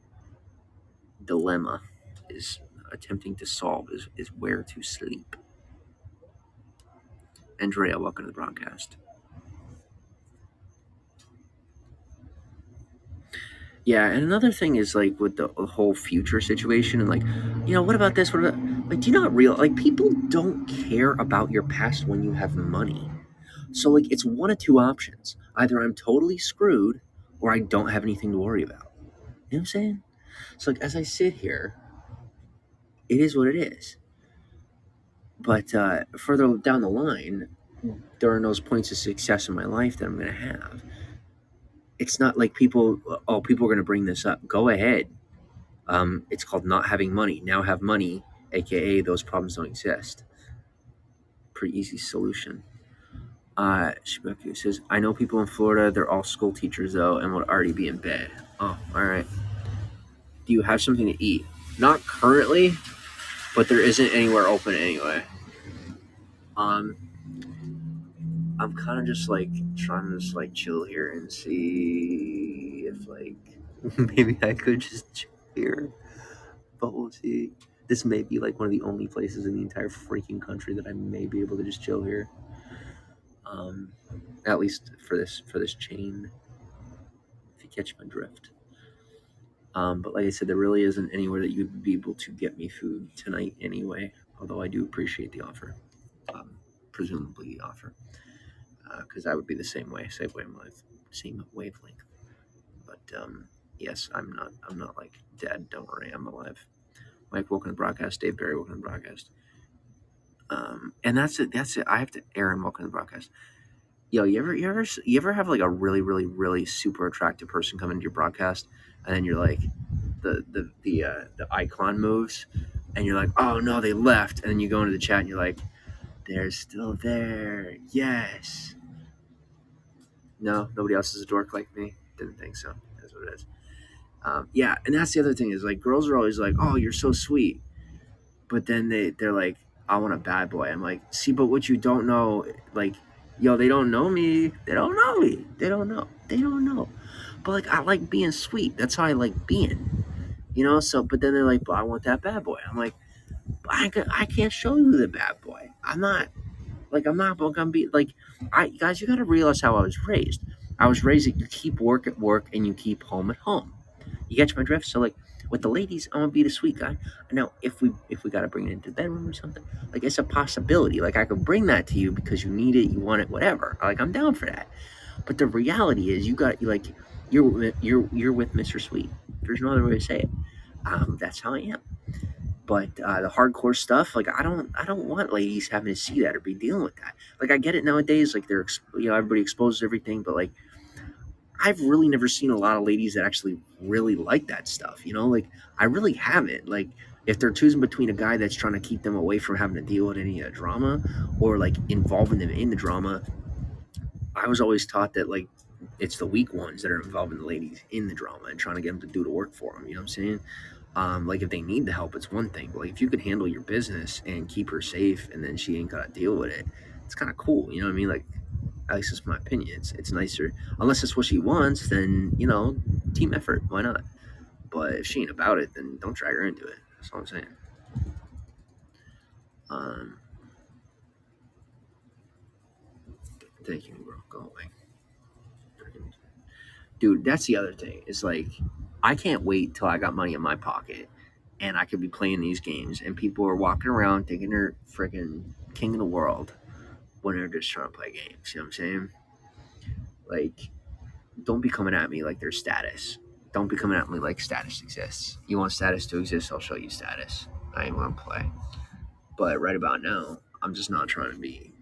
dilemma. Is attempting to solve is where to sleep. Andrea, welcome to the broadcast. Yeah, and another thing is like with the whole future situation and like, what about this? What about like? Do you not real like people don't care about your past when you have money? So like, it's one of two options: either I'm totally screwed, or I don't have anything to worry about. You know what I'm saying? So like, as I sit here, it is what it is. But further down the line, during those points of success in my life that I'm going to have, it's not like people are going to bring this up. Go ahead. It's called not having money. Now have money, aka those problems don't exist. Pretty easy solution. Shibuku says, I know people in Florida, they're all school teachers though, and would already be in bed. Oh, alright. Do you have something to eat? Not currently, but there isn't anywhere open anyway. I'm kind of just like trying to just like chill here and see if like maybe I could just chill here. But we'll see. This may be like one of the only places in the entire freaking country that I may be able to just chill here. At least for this chain, if you catch my drift. But like I said, there really isn't anywhere that you'd be able to get me food tonight anyway. Although I do appreciate the offer, presumably the offer, because I would be the same way, same wavelength. But yes, I'm not like dead. Don't worry, I'm alive. Mike, welcome to the broadcast. Dave Barry, welcome to the broadcast. And that's it. That's it. I have to. Aaron, welcome to the broadcast. Yo, you ever have like a really, really, really super attractive person come into your broadcast, and then you're like, the icon moves, and you're like, oh no, they left, and then you go into the chat and you're like, they're still there. Yes. No, nobody else is a dork like me. Didn't think so. That's what it is. Yeah, and that's the other thing is like girls are always like, "Oh, you're so sweet," but then they're like, "I want a bad boy." I'm like, "See, but what you don't know, like, yo, they don't know me. They don't know me. They don't know. They don't know." But like, I like being sweet. That's how I like being, you know. So, but then they're like, "But I want that bad boy." I'm like, I can't show you the bad boy. I'm not gonna be like, I guys. You got to realize how I was raised. I was raised that you keep work at work and you keep home at home. You catch my drift? So like with the ladies, I'm gonna be the sweet guy. Now, if we gotta bring it into the bedroom or something, like it's a possibility. Like I could bring that to you because you need it, you want it, whatever. Like I'm down for that. But the reality is, you got like you're with Mr. Sweet. There's no other way to say it. That's how I am. But the hardcore stuff, like I don't want ladies having to see that or be dealing with that. Like I get it nowadays, like everybody exposes everything, but like I've really never seen a lot of ladies that actually really like that stuff. Like I really haven't. Like if they're choosing between a guy that's trying to keep them away from having to deal with any drama, or like involving them in the drama, I was always taught that like it's the weak ones that are involving the ladies in the drama and trying to get them to do the work for them. You know what I'm saying? Like if they need the help, it's one thing. But like if you could handle your business and keep her safe, and then she ain't got to deal with it, it's kind of cool. You know what I mean? Like at least it's my opinion. It's nicer. Unless it's what she wants, then team effort. Why not? But if she ain't about it, then don't drag her into it. That's all I'm saying. Um, Thank you, bro. Go away, dude. That's the other thing. It's like I can't wait till I got money in my pocket, and I could be playing these games, and people are walking around thinking they're freaking king of the world when they're just trying to play games. You know what I'm saying? Like, don't be coming at me like there's status. Don't be coming at me like status exists. You want status to exist? I'll show you status. I ain't want to play. But right about now, I'm just not trying to be,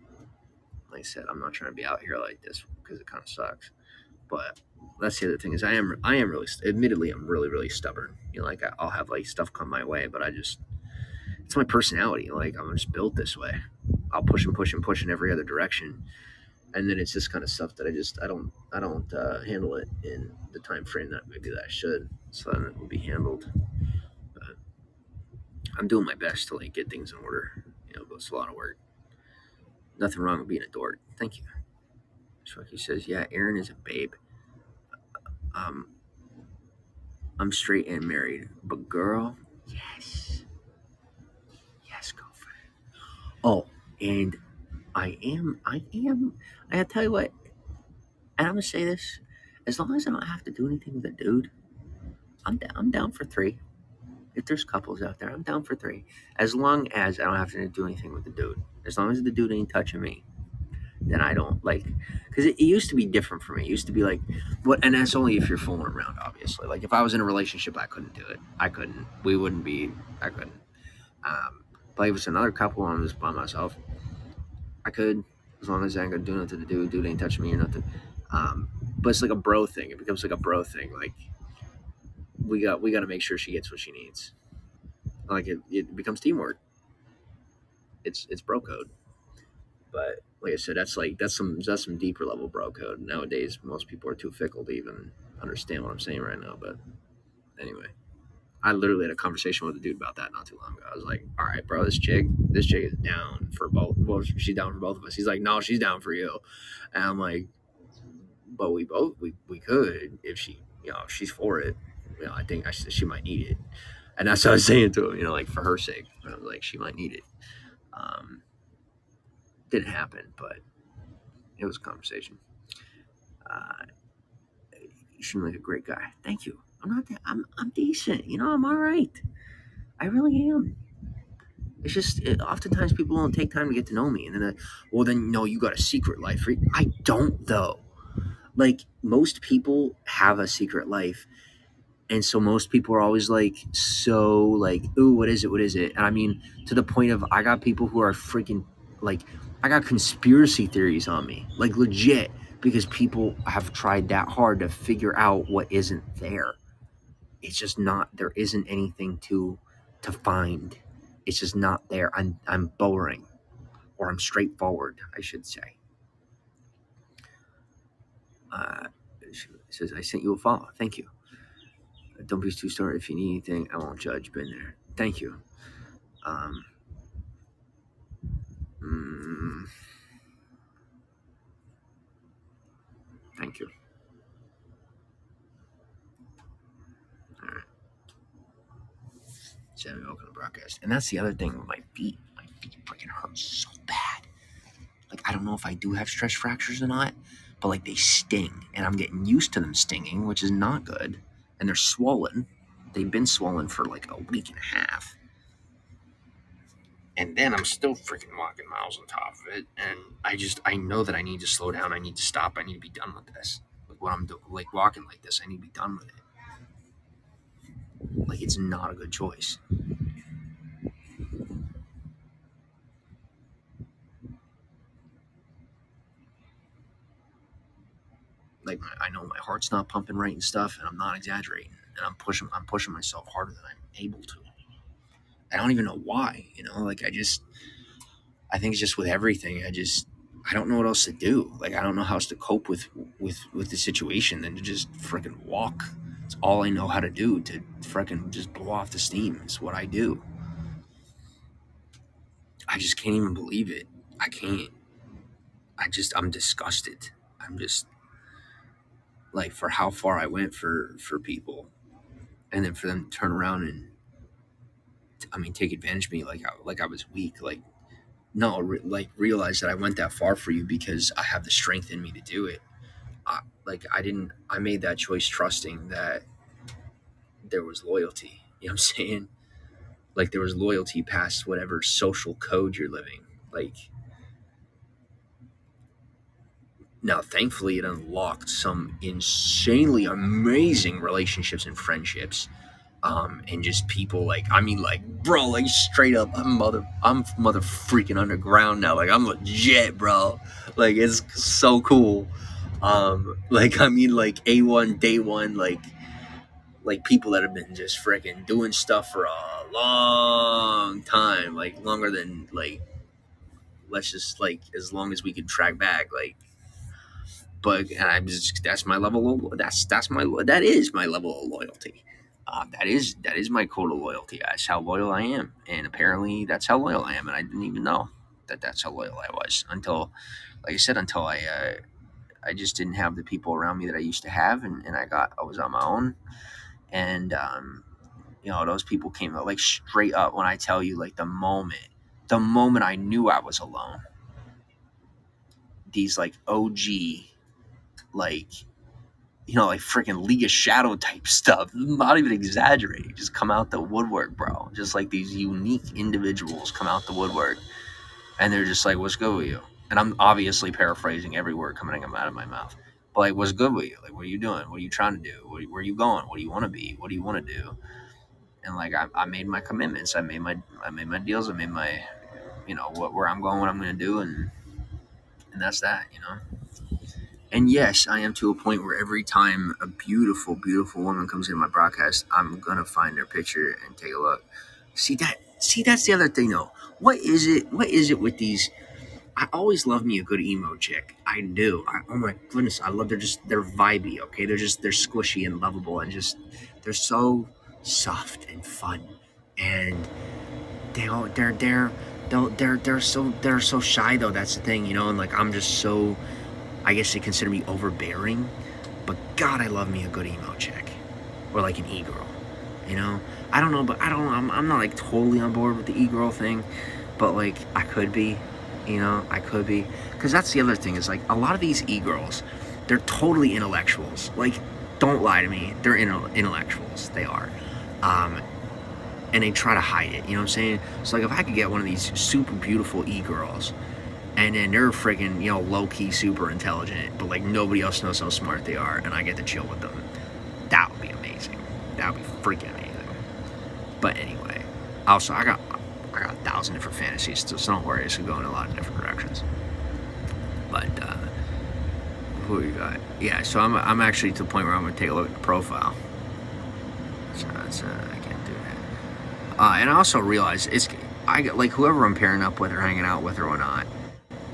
like I said, I'm not trying to be out here like this because it kind of sucks. But that's the other thing is I am really, admittedly, I'm really, really stubborn. Like I'll have like stuff come my way, but it's my personality. Like I'm just built this way. I'll push and push and push in every other direction, and then it's this kind of stuff that I don't handle it in the time frame that maybe that I should, so then it will be handled. But I'm doing my best to like get things in order, but it's a lot of work. Nothing wrong with being a dork. Thank you. Sharky says, yeah, Aaron is a babe. um I'm straight and married, but girl, yes, yes, go for it. Oh, and I am I gotta tell you what, and I'm gonna say this, as long as I don't have to do anything with a dude, I'm down for three. If there's couples out there, I'm down for three. As long as I don't have to do anything with the dude. As long as the dude ain't touching me, then I don't like. Because it used to be different for me. It used to be like, what? And that's only if you're fooling around, obviously. Like if I was in a relationship, I couldn't do it. I couldn't. We wouldn't be. I couldn't. But if it's another couple, I'm just by myself. I could, as long as I ain't gonna do nothing to the dude. Dude ain't touching me or nothing. But it's like a bro thing. It becomes like a bro thing. Like we got to make sure she gets what she needs. Like it becomes teamwork. It's bro code. But like I said, that's some deeper level bro code. Nowadays, most people are too fickle to even understand what I'm saying right now. But anyway, I literally had a conversation with a dude about that not too long ago. I was like, "All right, bro, this chick is down for both. Well, she's down for both of us." He's like, "No, she's down for you," and I'm like, "But we could if if she's for it. I think she might need it." And that's what I was saying to him. Like for her sake, I was like, she might need it. Um, didn't happen, but it was a conversation. Uh, you seem like a great guy. Thank you. I'm not that. I'm decent. I'm all right. I really am. It's just oftentimes people don't take time to get to know me, and then well, then no, you got a secret life. Right? I don't though. Like most people have a secret life, and so most people are always like, so like, ooh, what is it? What is it? And I mean, to the point of I got people who are freaking like, I got conspiracy theories on me, like legit, because people have tried that hard to figure out what isn't there. It's just not. There isn't anything to find. It's just not there. I'm boring, or I'm straightforward, I should say. It says I sent you a follow. Thank you. Don't be too sore. If you need anything, I won't judge. Been there. Thank you. Um, mm, thank you. All right. Samuel, welcome to the broadcast. And that's the other thing with my feet. My feet freaking hurt so bad. Like, I don't know if I do have stress fractures or not, but like they sting. And I'm getting used to them stinging, which is not good. And they're swollen. They've been swollen for like a week and a half. And then I'm still freaking walking miles on top of it. And I know that I need to slow down. I need to stop. I need to be done with this. Like, what I'm doing, like walking like this, I need to be done with it. Like, it's not a good choice. Like, I know my heart's not pumping right and stuff, and I'm not exaggerating. And I'm pushing myself harder than I'm able to. I don't even know why, like I think it's just with everything. I don't know what else to do. Like, I don't know how else to cope with the situation than to just freaking walk. It's all I know how to do, to freaking just blow off the steam. It's what I do. I just can't even believe it. I can't. I'm disgusted. I'm just like, for how far I went for people, and then for them to turn around and, I mean, take advantage of me like I was weak. Like, no, realize that I went that far for you because I have the strength in me to do it. I made that choice trusting that there was loyalty. You know what I'm saying? Like, there was loyalty past whatever social code you're living. Like, now, thankfully, it unlocked some insanely amazing relationships and friendships. And just people, like, I mean, like, bro, like, straight up, I'm mother freaking underground now. Like, I'm legit, bro. Like, it's so cool. Like, I mean, like, A1 day one, like people that have been just freaking doing stuff for a long time, like longer than, like, let's just, like, as long as we could track back, like. But, and I'm just, that's my level of, that is my level of loyalty. That is my code of loyalty. That's how loyal I am, and apparently that's how loyal I am, and I didn't even know that that's how loyal I was until, like I said, until I just didn't have the people around me that I used to have, and I was on my own, and those people came out, like, straight up, when I tell you, like, the moment I knew I was alone, these, like, OG, like, like freaking League of Shadow type stuff. Not even exaggerating. Just come out the woodwork, bro. Just like these unique individuals come out the woodwork, and they're just like, "What's good with you?" And I'm obviously paraphrasing every word coming out of my mouth. But, like, what's good with you? Like, what are you doing? What are you trying to do? Where are you going? What do you want to be? What do you want to do? And, like, I made my commitments. I made my deals. I made my, where I'm going, what I'm going to do, and that's that. And yes, I am to a point where every time a beautiful, beautiful woman comes in my broadcast, I'm gonna find their picture and take a look. That's the other thing, though. What is it? What is it with these? I always love me a good emo chick. I do. Oh my goodness, I love. They're vibey. Okay, they're squishy and lovable, and just, they're so soft and fun, and they're so shy, though. That's the thing, and, like, I'm just so, I guess they consider me overbearing, but God, I love me a good emo chick, or like an e-girl. I don't know, but I don't know. I'm not, like, totally on board with the e-girl thing, but, like, I could be. I could be, because that's the other thing, is, like, a lot of these e-girls, they're totally intellectuals. Like, don't lie to me, they're intellectuals. They are, and they try to hide it. You know what I'm saying? So, like, if I could get one of these super beautiful e-girls, and then they're freaking, low-key super intelligent, but, like, nobody else knows how smart they are, and I get to chill with them, that would be amazing. That would be freaking amazing. But anyway, also, I got 1,000 different fantasies, so don't worry, it's going to go in a lot of different directions. But, who you got? Yeah, so I'm actually to the point where I'm going to take a look at the profile. So that's, I can't do that. And I also realize, like, whoever I'm pairing up with or hanging out with or whatnot,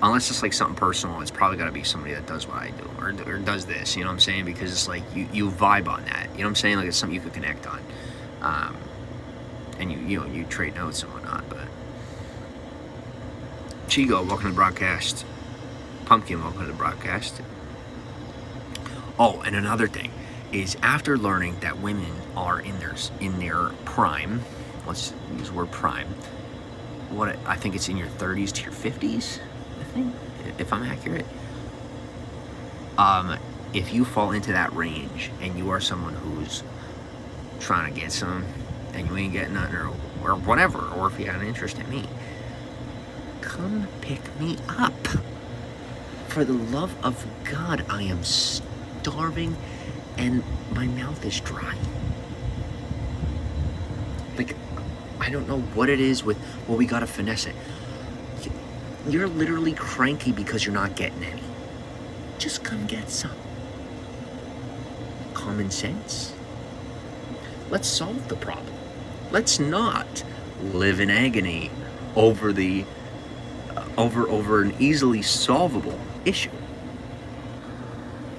unless it's like something personal, it's probably got to be somebody that does what I do or does this. You know what I'm saying? Because it's like you vibe on that. You know what I'm saying? Like it's something you could connect on, and you trade notes and whatnot. But Chigo, welcome to the broadcast. Pumpkin, welcome to the broadcast. Oh, and another thing is, after learning that women are in their prime, let's use the word prime. What I think it's in your 30s to your 50s. I think, if I'm accurate. If you fall into that range and you are someone who's trying to get some and you ain't getting nothing or whatever, or if you had an interest in me, come pick me up. For the love of God, I am starving and my mouth is dry. Like, I don't know what it is with, well, we gotta finesse it. You're literally cranky because you're not getting any. Just come get some. Common sense. Let's solve the problem. Let's not live in agony over over an easily solvable issue.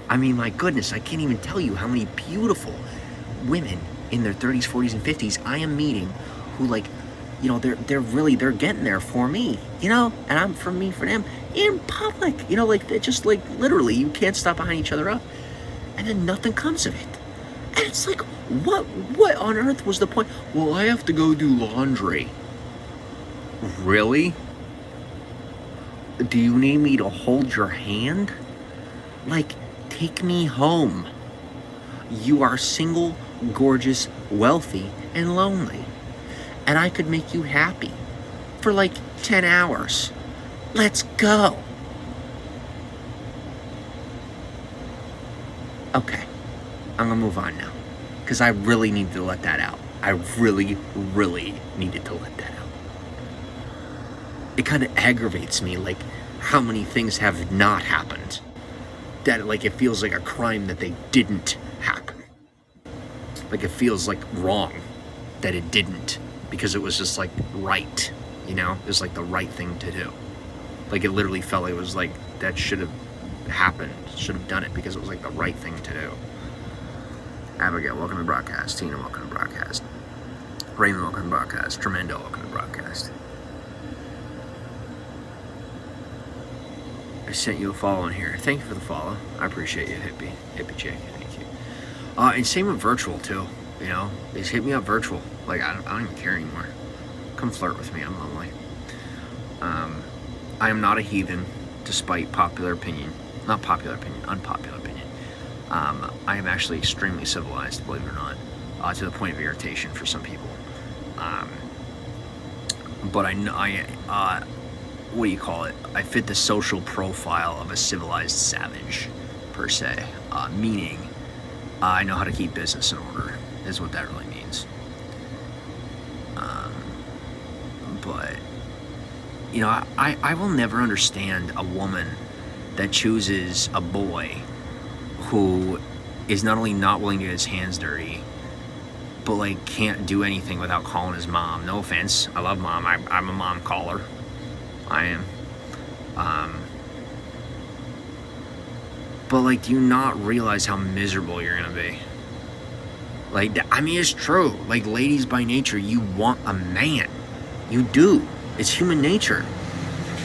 I mean, my goodness, I can't even tell you how many beautiful women in their 30s, 40s, and 50s I am meeting who, like, you know, they're getting there for me, you know, and I'm for me for them in public, you know, like, they're just like, literally, you can't stop behind each other up, and then nothing comes of it. And it's like, what on earth was the point? Well, I have to go do laundry. Really? Do you need me to hold your hand? Like, take me home. You are single, gorgeous, wealthy, and lonely. And I could make you happy for like 10 hours. Let's go. Okay, I'm gonna move on now, because I really need to let that out. I really, really needed to let that out. It kind of aggravates me, like, how many things have not happened. That, like, it feels like a crime that they didn't happen. Like, it feels like wrong that it didn't, because it was just like right, you know? It was like the right thing to do. Like, it literally felt like it was like, that should have happened, should have done it, because it was like the right thing to do. Abigail, welcome to the broadcast. Tina, welcome to the broadcast. Raymond, welcome to the broadcast. Tremendo, welcome to the broadcast. I sent you a follow in here. Thank you for the follow. I appreciate you, hippie chick. Thank you. And same with virtual too. You know, just hit me up virtual. Like, I don't even care anymore. Come flirt with me. I'm lonely. I am not a heathen, despite popular opinion. Not popular opinion, unpopular opinion. I am actually extremely civilized, believe it or not, to the point of irritation for some people. But what do you call it? I fit the social profile of a civilized savage, per se. Meaning, I know how to keep business in order, is what that really means. But, you know, I will never understand a woman that chooses a boy who is not only not willing to get his hands dirty, but, like, can't do anything without calling his mom. No offense, I love mom. I'm a mom caller. I am. But, like, do you not realize how miserable you're gonna be? Like, I mean, it's true. Like, ladies by nature, you want a man. You do. It's human nature.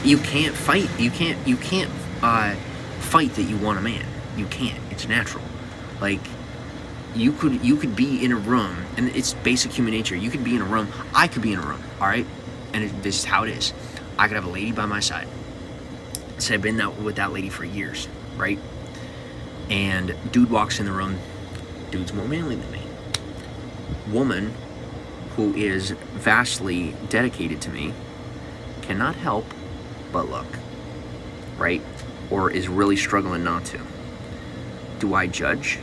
You can't fight. You can't fight that you want a man. You can't. It's natural. Like, you could be in a room, and it's basic human nature. You could be in a room. I could be in a room. All right, and this is how it is. I could have a lady by my side. So I've been with that lady for years, right? And dude walks in the room. Dude's more manly than me. Woman, who is vastly dedicated to me, cannot help but look, right? Or is really struggling not to. Do I judge?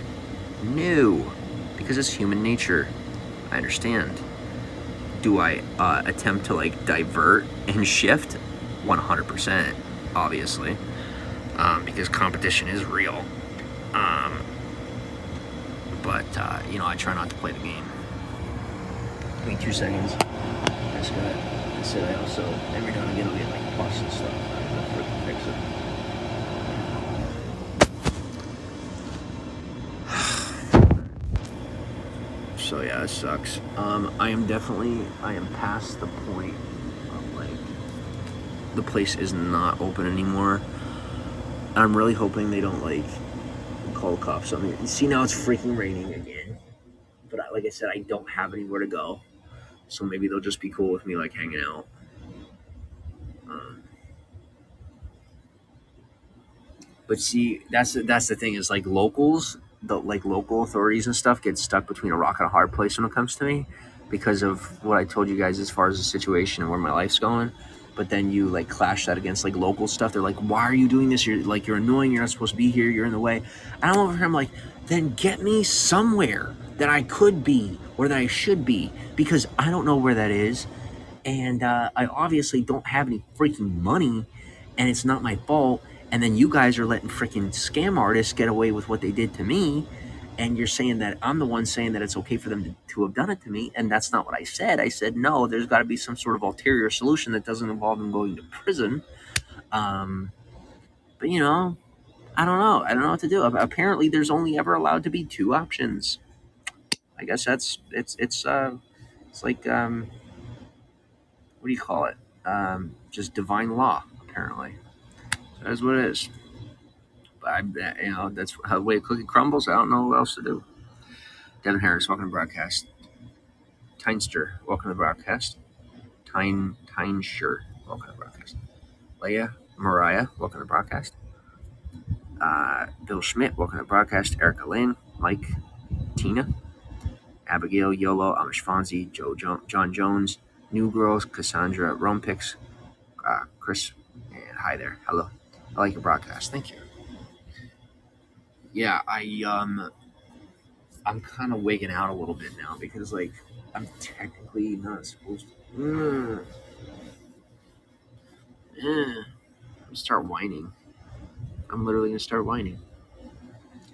No, because it's human nature. I understand. Do I attempt to, like, divert and shift? 100%, obviously, because competition is real. But you know, I try not to play the game. Give me 2 seconds. I said I also, every now and again, I'll get, like, busts and stuff. freaking fix it. So yeah, it sucks. I am past the point of like the place is not open anymore. I'm really hoping they don't like call the cops on me. See, now it's freaking raining again. But like I said, I don't have anywhere to go, so maybe they'll just be cool with me like hanging out. Um, but see, that's the thing is like local authorities and stuff get stuck between a rock and a hard place when it comes to me because of what I told you guys as far as the situation and where my life's going. But then you like clash that against like local stuff. They're like, "Why are you doing this? You're annoying. You're not supposed to be here. You're in the way." And I'm over here. I'm like, then get me somewhere that I could be or that I should be because I don't know where that is, and I obviously don't have any freaking money, and it's not my fault. And then you guys are letting freaking scam artists get away with what they did to me, and you're saying that I'm the one saying that it's okay for them to have done it to me, and that's not what I said. I said no. There's got to be some sort of ulterior solution that doesn't involve them going to prison. Um, but I don't know. I don't know what to do. Apparently, there's only ever allowed to be two options. I guess it's like what do you call it? Just divine law, apparently. So that's what it is. But that's how the way a cookie crumbles. I don't know what else to do. Devin Harris, welcome to broadcast. Tynester, welcome to broadcast. Tynesure, welcome to broadcast. Leah, Mariah, welcome to broadcast. Bill Schmidt, welcome to broadcast. Erica Lynn, Mike, Tina, Abigail, Yolo, Amish Fonzie, John Jones, New Girls, Cassandra, Rompix, Chris, and hi there. Hello. I like your broadcast. Thank you. Yeah, I'm kind of wigging out a little bit now because like I'm technically not supposed to. I'm gonna start whining. I'm literally gonna start whining,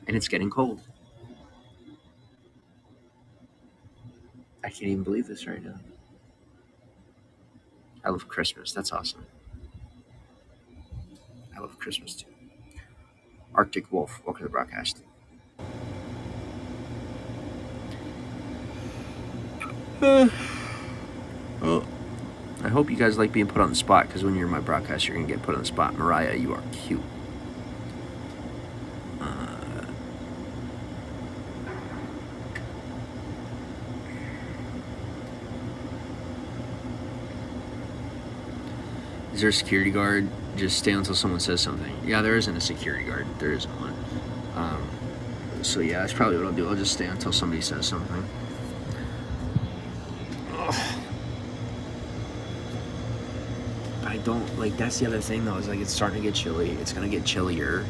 and it's getting cold. I can't even believe this right now. I love Christmas. That's awesome. I love Christmas too. Arctic Wolf, welcome to the broadcast. Well, I hope you guys like being put on the spot because when you're in my broadcast, you're gonna get put on the spot. Mariah, you are cute. Is there a security guard? Just stay until someone says something. Yeah, there isn't a security guard. There isn't one. So yeah, that's probably what I'll do. I'll just stay until somebody says something. Ugh. But I don't like. That's the other thing though. Is like it's starting to get chilly. It's gonna get chillier.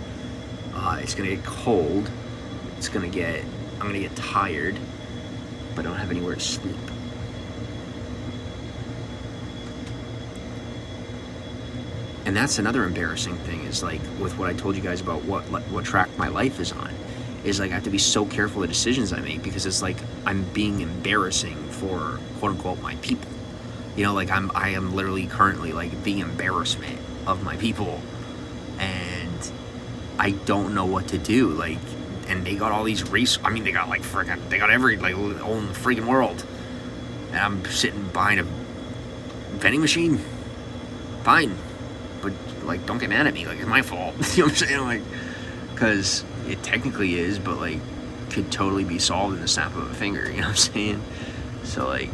It's gonna get cold. I'm gonna get tired. But I don't have anywhere to sleep. And that's another embarrassing thing is like with what I told you guys about what track my life is on is like I have to be so careful of the decisions I make because it's like I'm being embarrassing for quote unquote my people. Like I am literally currently like the embarrassment of my people, and I don't know what to do. Like, and they got all these they got like they got every like all in the freaking world, and I'm sitting behind a vending machine. Fine. But like don't get mad at me, like it's my fault. You know what I'm saying? Like, because it technically is, but like could totally be solved in the snap of a finger. You know what I'm saying? So like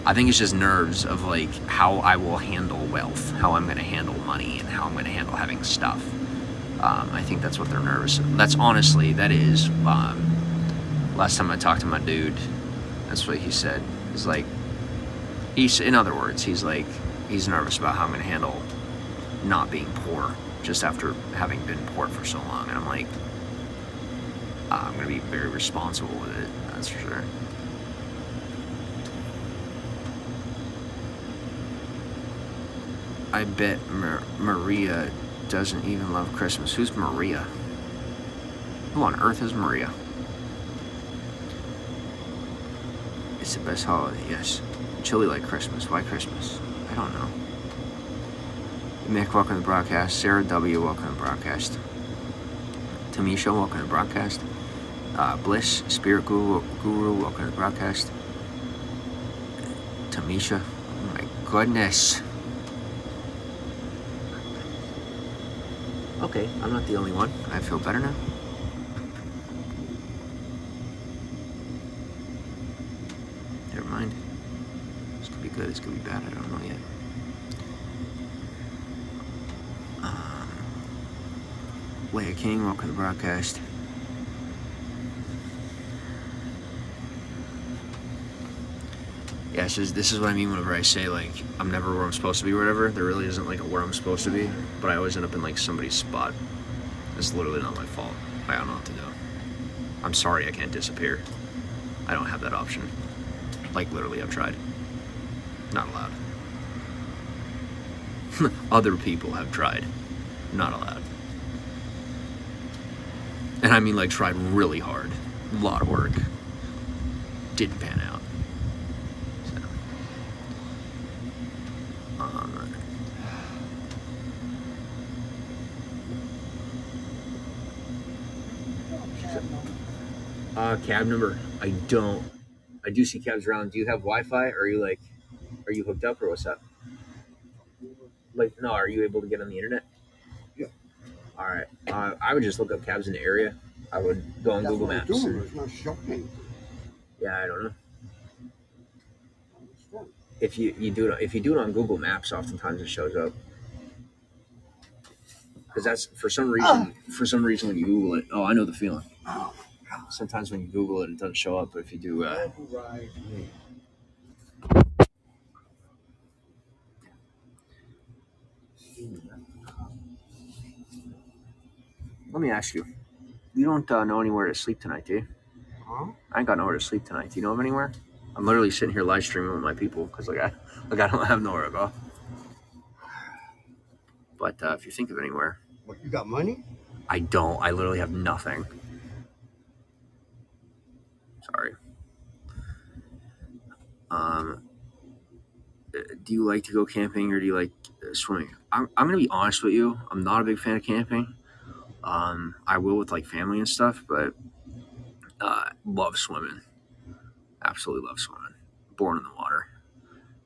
I think it's just nerves of like how I will handle wealth, how I'm going to handle money, and how I'm going to handle having stuff. I think that's what they're nervous. That is. Last time I talked to my dude, that's what he said. He's like, in other words, he's nervous about how I'm going to handle not being poor just after having been poor for so long. And I'm like, I'm going to be very responsible with it. That's for sure. I bet Maria doesn't even love Christmas. Who's Maria? Who on earth is Maria? It's the best holiday, yes. Chilly like Christmas. Why Christmas? I don't know. Mick, welcome to the broadcast. Sarah W, welcome to the broadcast. Tamisha, welcome to the broadcast. Bliss, Spirit Guru, welcome to the broadcast. Tamisha, oh my goodness. Okay, I'm not the only one. I feel better now. Never mind. This could be good, this could be bad, I don't know yet. Leia King, welcome to the broadcast. Yeah, so this is what I mean whenever I say, like, I'm never where I'm supposed to be or whatever. There really isn't, like, a where I'm supposed to be, but I always end up in, like, somebody's spot. It's literally not my fault. I don't know what to do. I'm sorry I can't disappear. I don't have that option. Like, literally, I've tried. Not allowed. Other people have tried. Not allowed. And I mean, like, tried really hard. A lot of work. Didn't pan out. So, cab number? I don't. I do see cabs around. Do you have Wi-Fi? Or are you hooked up or what's up? Like, no, are you able to get on the internet? Yeah. All right. I would just look up cabs in the area. I would go on Google Maps. It's not shocking. Yeah, I don't know. If you do it on Google Maps, oftentimes it shows up. Because that's for some reason when you Google it. Oh, I know the feeling. Sometimes when you Google it, it doesn't show up. But if you do, let me ask you. You don't know anywhere to sleep tonight, do you? Huh? I ain't got nowhere to sleep tonight. Do you know of anywhere? I'm literally sitting here live streaming with my people because I don't have nowhere to go. But if you think of anywhere, What, you got money? I don't. I literally have nothing. Sorry. Do you like to go camping or do you like swimming? I'm gonna be honest with you. I'm not a big fan of camping. I will with like family and stuff, but love swimming. Absolutely love swimming. Born in the water.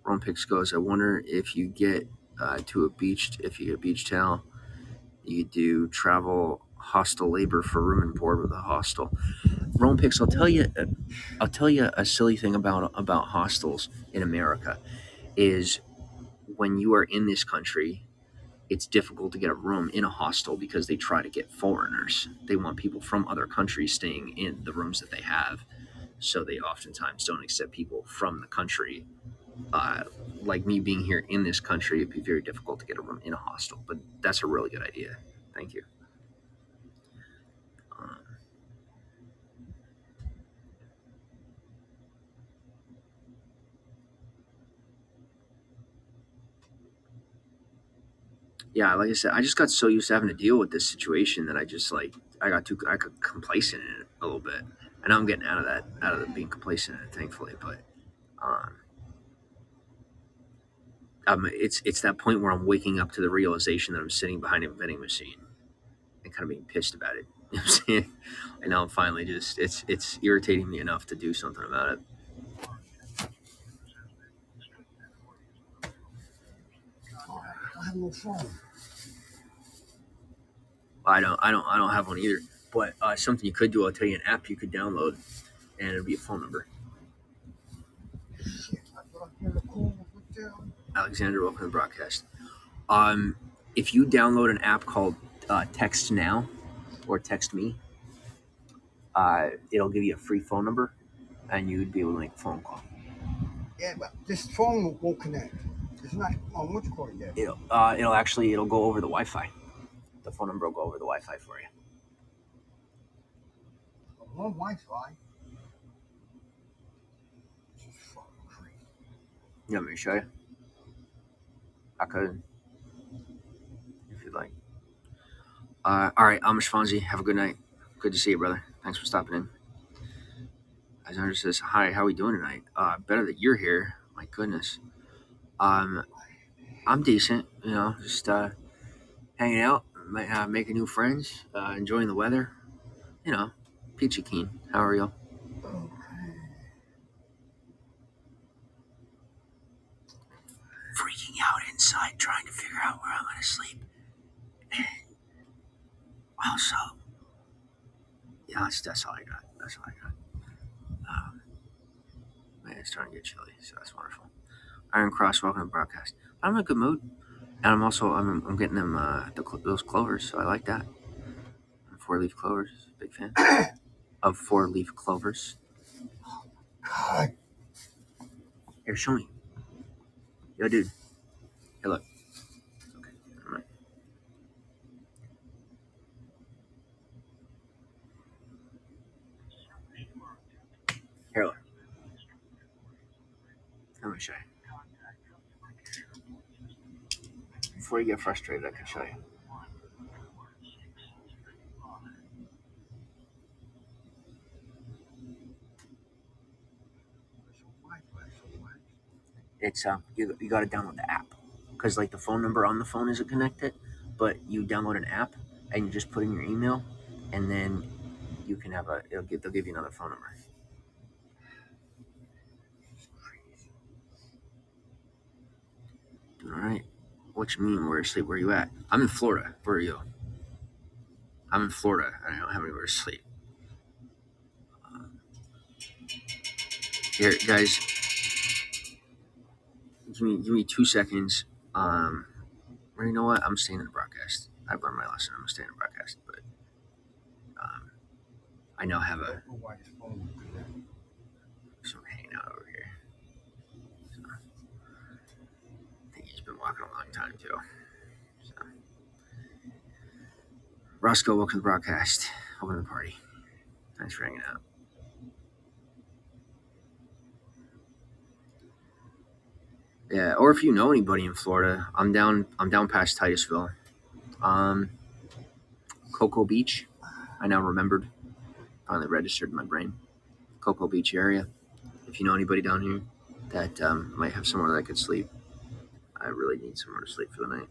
Ron Pix goes, I wonder if you get to a beach, if you get a beach towel, you do travel hostel labor for room and board with a hostel. Ron Pix, I'll tell you a silly thing about hostels in America is when you are in this country, it's difficult to get a room in a hostel because they try to get foreigners. They want people from other countries staying in the rooms that they have. So they oftentimes don't accept people from the country. Like me being here in this country, it'd be very difficult to get a room in a hostel. But that's a really good idea. Thank you. Um, yeah, like I said, I just got so used to having to deal with this situation that I got complacent in it a little bit. And now I'm getting out of being complacent in it, thankfully. But um, it's that point where I'm waking up to the realization that I'm sitting behind a vending machine and kind of being pissed about it. You know what I'm saying? And now I'm finally just it's irritating me enough to do something about it. I have no phone. I don't have one either. But something you could do, I'll tell you an app you could download, and it'll be a phone number. Shit, I thought I had a call with them. Alexander, welcome to the broadcast. If you download an app called Text Now or Text Me, it'll give you a free phone number, and you'd be able to make a phone call. Yeah, but this phone won't connect. It's not on what you call it yet. It'll go over the Wi-Fi. The phone number will go over the Wi-Fi for you. I'm on Wi-Fi. This is fucking crazy. You want me to show you? I could, if you'd like. All right, Amish Fonzie, have a good night. Good to see you, brother. Thanks for stopping in. Alexander says, hi, how are we doing tonight? Better that you're here. My goodness. I'm decent. Just hanging out, making new friends, enjoying the weather. You know, peachy keen. How are you? Freaking out inside, trying to figure out where I'm gonna sleep. Also, yeah, that's all I got. That's all I got. Um, Man, it's starting to get chilly, so that's wonderful. Iron Cross, welcome to the broadcast. I'm in a good mood, and I'm getting them those clovers, so I like that. 4-leaf clovers, big fan of 4-leaf clovers. God, Here, show me. Yo, dude. Here, look. Okay, all right. Here, look. Let me show you. Before you get frustrated, I can show you. It's you got to download the app because like the phone number on the phone isn't connected, but you download an app and you just put in your email, and then you can have they'll give you another phone number. All right. What you mean? Where to sleep? Where you at? I'm in Florida. Where are you? I'm in Florida. I don't have anywhere to sleep. Here, guys, give me 2 seconds. Or you know what? I'm staying in the broadcast. I've learned my lesson. I'm gonna stay in the broadcast, but um, I now have someone hanging out over here. So, I think he's been walking a long time too. So, Roscoe, welcome to the broadcast. Welcome to the party. Thanks for hanging out. Yeah, or if you know anybody in Florida, I'm down. I'm down past Titusville. Um, Cocoa Beach. I now remembered. Finally registered in my brain. Cocoa Beach area. If you know anybody down here that might have somewhere that I could sleep, I really need somewhere to sleep for the night.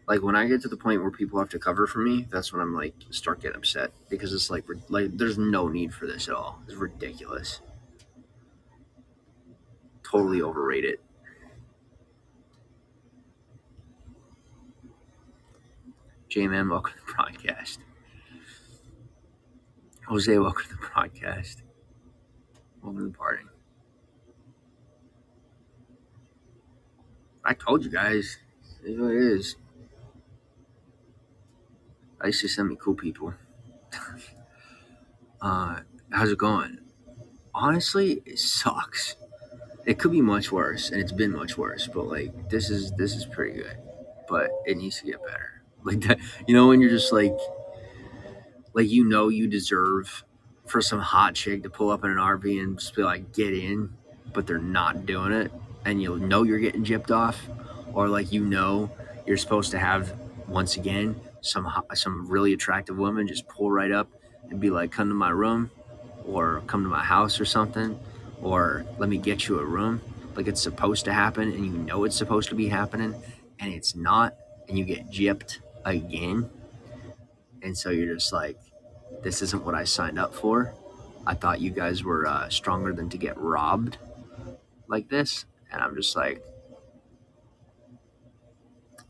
Like when I get to the point where people have to cover for me, that's when I'm like start getting upset because it's like there's no need for this at all. It's ridiculous. Totally overrated. J-Man, welcome to the podcast. Jose, welcome to the podcast. Welcome to the party. I told you guys. It is what it is. I used to send me cool people. How's it going? Honestly, it sucks. It could be much worse, and it's been much worse. But like, this is pretty good, but it needs to get better. Like that, when you're just like you deserve for some hot chick to pull up in an RV and just be like, get in, but they're not doing it, and you're getting gypped off, or like you're supposed to have once again some really attractive woman just pull right up and be like, come to my room, or come to my house or something, or let me get you a room, like it's supposed to happen, and it's supposed to be happening, and it's not, and you get gypped again, and so you're just like, this isn't what I signed up for. I thought you guys were stronger than to get robbed like this. And I'm just like,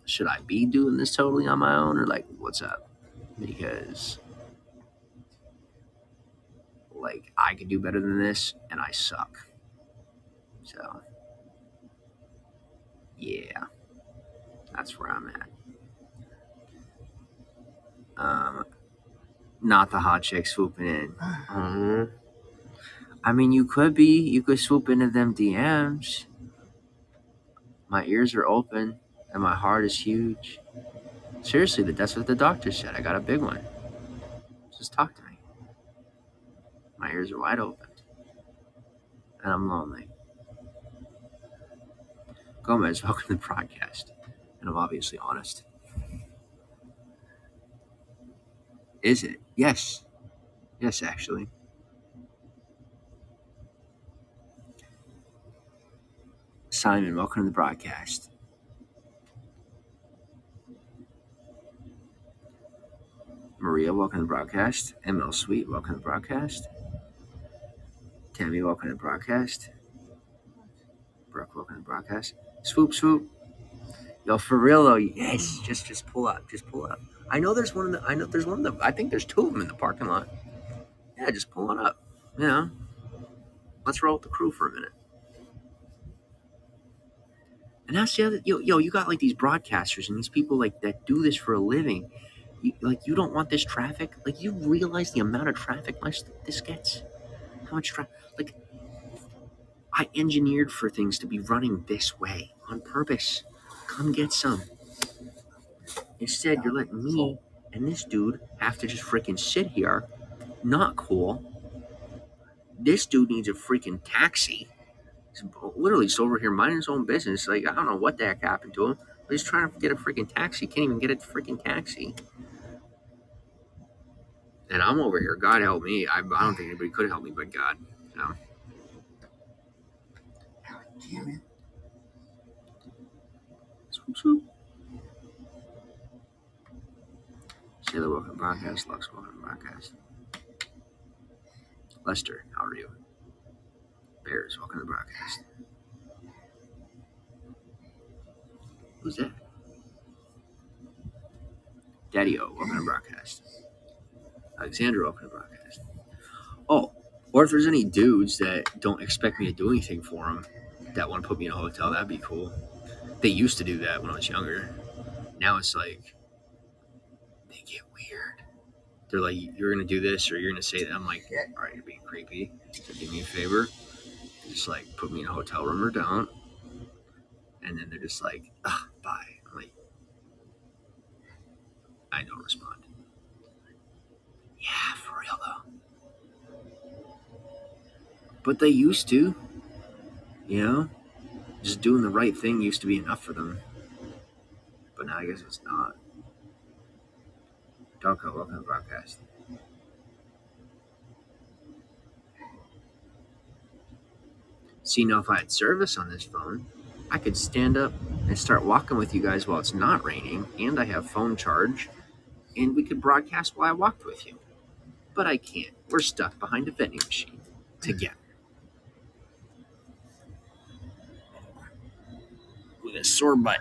should I be doing this totally on my own or like, what's up? Because like I could do better than this and I suck. So yeah, that's where I'm at. Um, Not the hot chick swooping in. I mean, you could swoop into them DMs. My ears are open and my heart is huge. Seriously, that's what the doctor said. I got a big one. Just talk to me. My ears are wide open. And I'm lonely. Gomez, welcome to the podcast. And I'm obviously honest. Is it? Yes. Yes, actually. Simon, welcome to the broadcast. Maria, welcome to the broadcast. ML Sweet, welcome to the broadcast. Tammy, welcome to the broadcast. Brooke, welcome to the broadcast. Swoop, swoop. Yo, for real though, yes. Just pull up. Just pull up. I know there's one in the. I know there's one in the. I think there's two of them in the parking lot. Yeah, just pull on up. You know, let's roll with the crew for a minute. And that's the other. Yo, you got like these broadcasters and these people like that do this for a living. You don't want this traffic. Like you realize the amount of traffic this gets. How much traffic? Like I engineered for things to be running this way on purpose. Come get some. Instead, you're letting me and this dude have to just freaking sit here. Not cool. This dude needs a freaking taxi. He's literally just over here minding his own business. Like, I don't know what the heck happened to him. But he's trying to get a freaking taxi. Can't even get a freaking taxi. And I'm over here. God help me. I don't think anybody could help me but God. You know? God damn it. Swoop, swoop. Sailor, welcome to the podcast. Lux, welcome to the podcast. Lester, how are you? Bears, welcome to the broadcast. Who's that? Daddy-O, welcome to the broadcast. Alexander, welcome to the broadcast. Oh, or if there's any dudes that don't expect me to do anything for them that want to put me in a hotel, that'd be cool. They used to do that when I was younger. Now it's like, they get weird. They're like, you're going to do this or you're going to say that. I'm like, all right, you're being creepy. So do me a favor. Just like put me in a hotel room or don't. And then they're just like, bye. I'm like, I don't respond. Yeah, for real though. But they used to, you know, just doing the right thing used to be enough for them. But now I guess it's not. Darko, welcome to the broadcast. See, now if I had service on this phone, I could stand up and start walking with you guys while it's not raining, and I have phone charge, and we could broadcast while I walked with you. But I can't. We're stuck behind a vending machine together. With a sore butt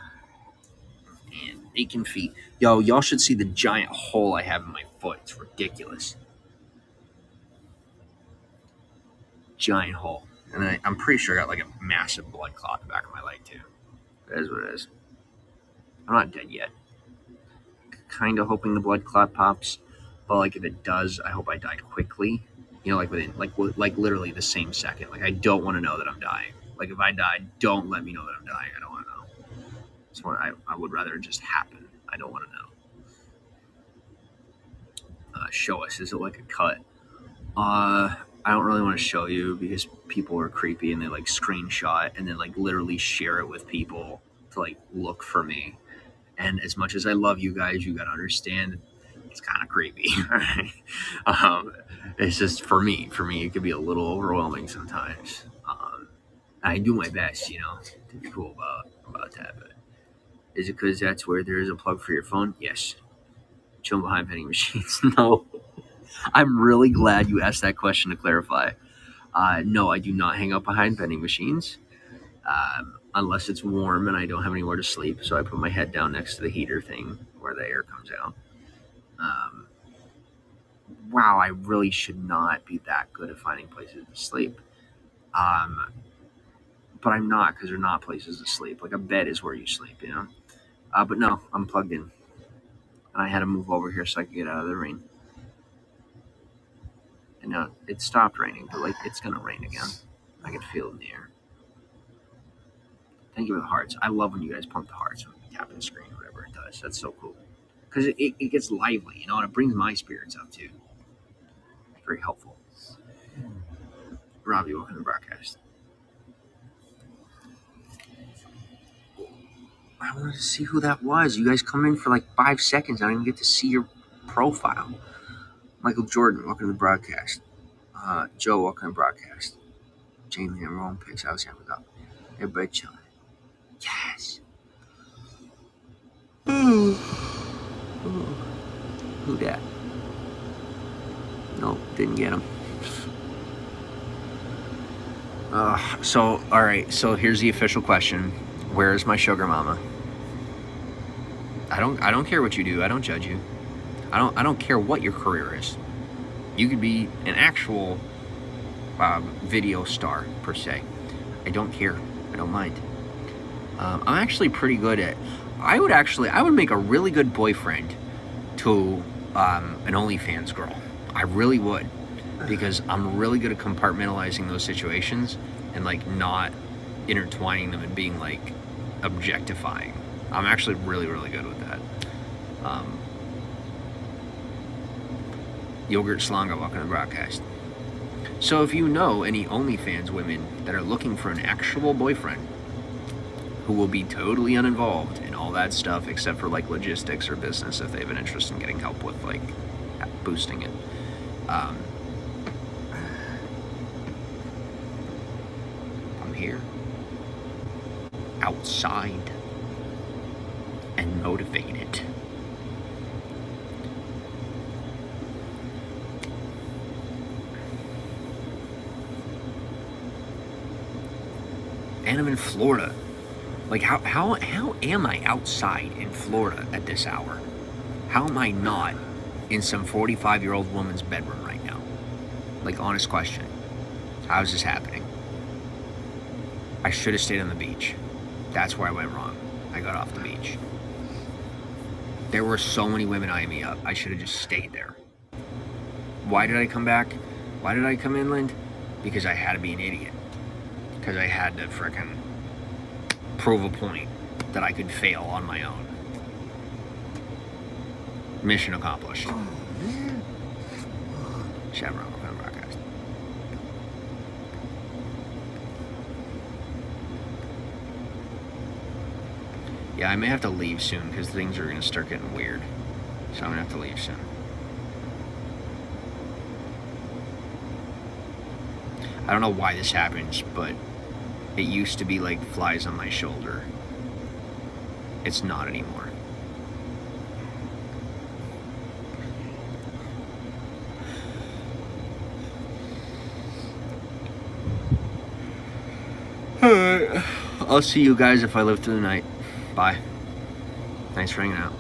and aching feet. Yo, y'all should see the giant hole I have in my foot. It's ridiculous. Giant hole. And I'm pretty sure I got like a massive blood clot in the back of my leg, too. That is what it is. I'm not dead yet. Kind of hoping the blood clot pops, but like if it does, I hope I die quickly. You know, like within like literally the same second. Like I don't want to know that I'm dying. Like if I die, don't let me know that I'm dying. I don't want to know. So I would rather it just happen. I don't want to know. Show us. Is it like a cut? I don't really want to show you because people are creepy and they like screenshot and then like literally share it with people to like look for me. And as much as I love you guys, you gotta understand it's kind of creepy. Right? It's just for me. For me, it could be a little overwhelming sometimes. I do my best, you know, to be cool about that. But is it because that's where there is a plug for your phone? Yes. Chilling behind vending machines? No. I'm really glad you asked that question to clarify. No, I do not hang out behind vending machines. Unless it's warm and I don't have anywhere to sleep. So I put my head down next to the heater thing where the air comes out. Wow, I really should not be that good at finding places to sleep. But I'm not because they're not places to sleep. Like a bed is where you sleep, you know? But no, I'm plugged in. And I had to move over here so I could get out of the rain. And now it stopped raining, but like it's going to rain again. I can feel it in the air. Thank you for the hearts. I love when you guys pump the hearts when you tap the screen or whatever it does. That's so cool. Because it gets lively, you know, and it brings my spirits up too. Very helpful. Robbie, welcome to the broadcast. I wanted to see who that was. You guys come in for like 5 seconds. I don't even get to see your profile. Michael Jordan, welcome to the broadcast. Joe, welcome to the broadcast. Jamie and Rome picks. I was having up. Everybody chilling. Yes. Who that? Nope, didn't get him. So, all right. So here's the official question: where is my sugar mama? I don't care what you do. I don't judge you. I don't care what your career is. You could be an actual video star per se. I don't care. I don't mind. I'm actually pretty good at. I would make a really good boyfriend to an OnlyFans girl. I really would, because I'm really good at compartmentalizing those situations and like not intertwining them and being like objectifying. I'm actually really good with that. Yogurt Slanga, welcome to the broadcast. So if you know any OnlyFans women that are looking for an actual boyfriend who will be totally uninvolved in all that stuff except for like logistics or business, if they have an interest in getting help with like boosting it, I'm here outside and motivated. And I'm in Florida. Like, how am I outside in Florida at this hour? How am I not in some 45-year-old woman's bedroom right now? Like, honest question. How is this happening? I should have stayed on the beach. That's where I went wrong. I got off the beach. There were so many women eyeing me up. I should have just stayed there. Why did I come back? Why did I come inland? Because I had to be an idiot. Because I had to frickin' prove a point that I could fail on my own. Mission accomplished. Chevron, broadcast. Yeah, I may have to leave soon because things are going to start getting weird. So I'm going to have to leave soon. I don't know why this happens, but it used to be like flies on my shoulder. It's not anymore. Alright. I'll see you guys if I live through the night. Bye. Thanks for hanging out.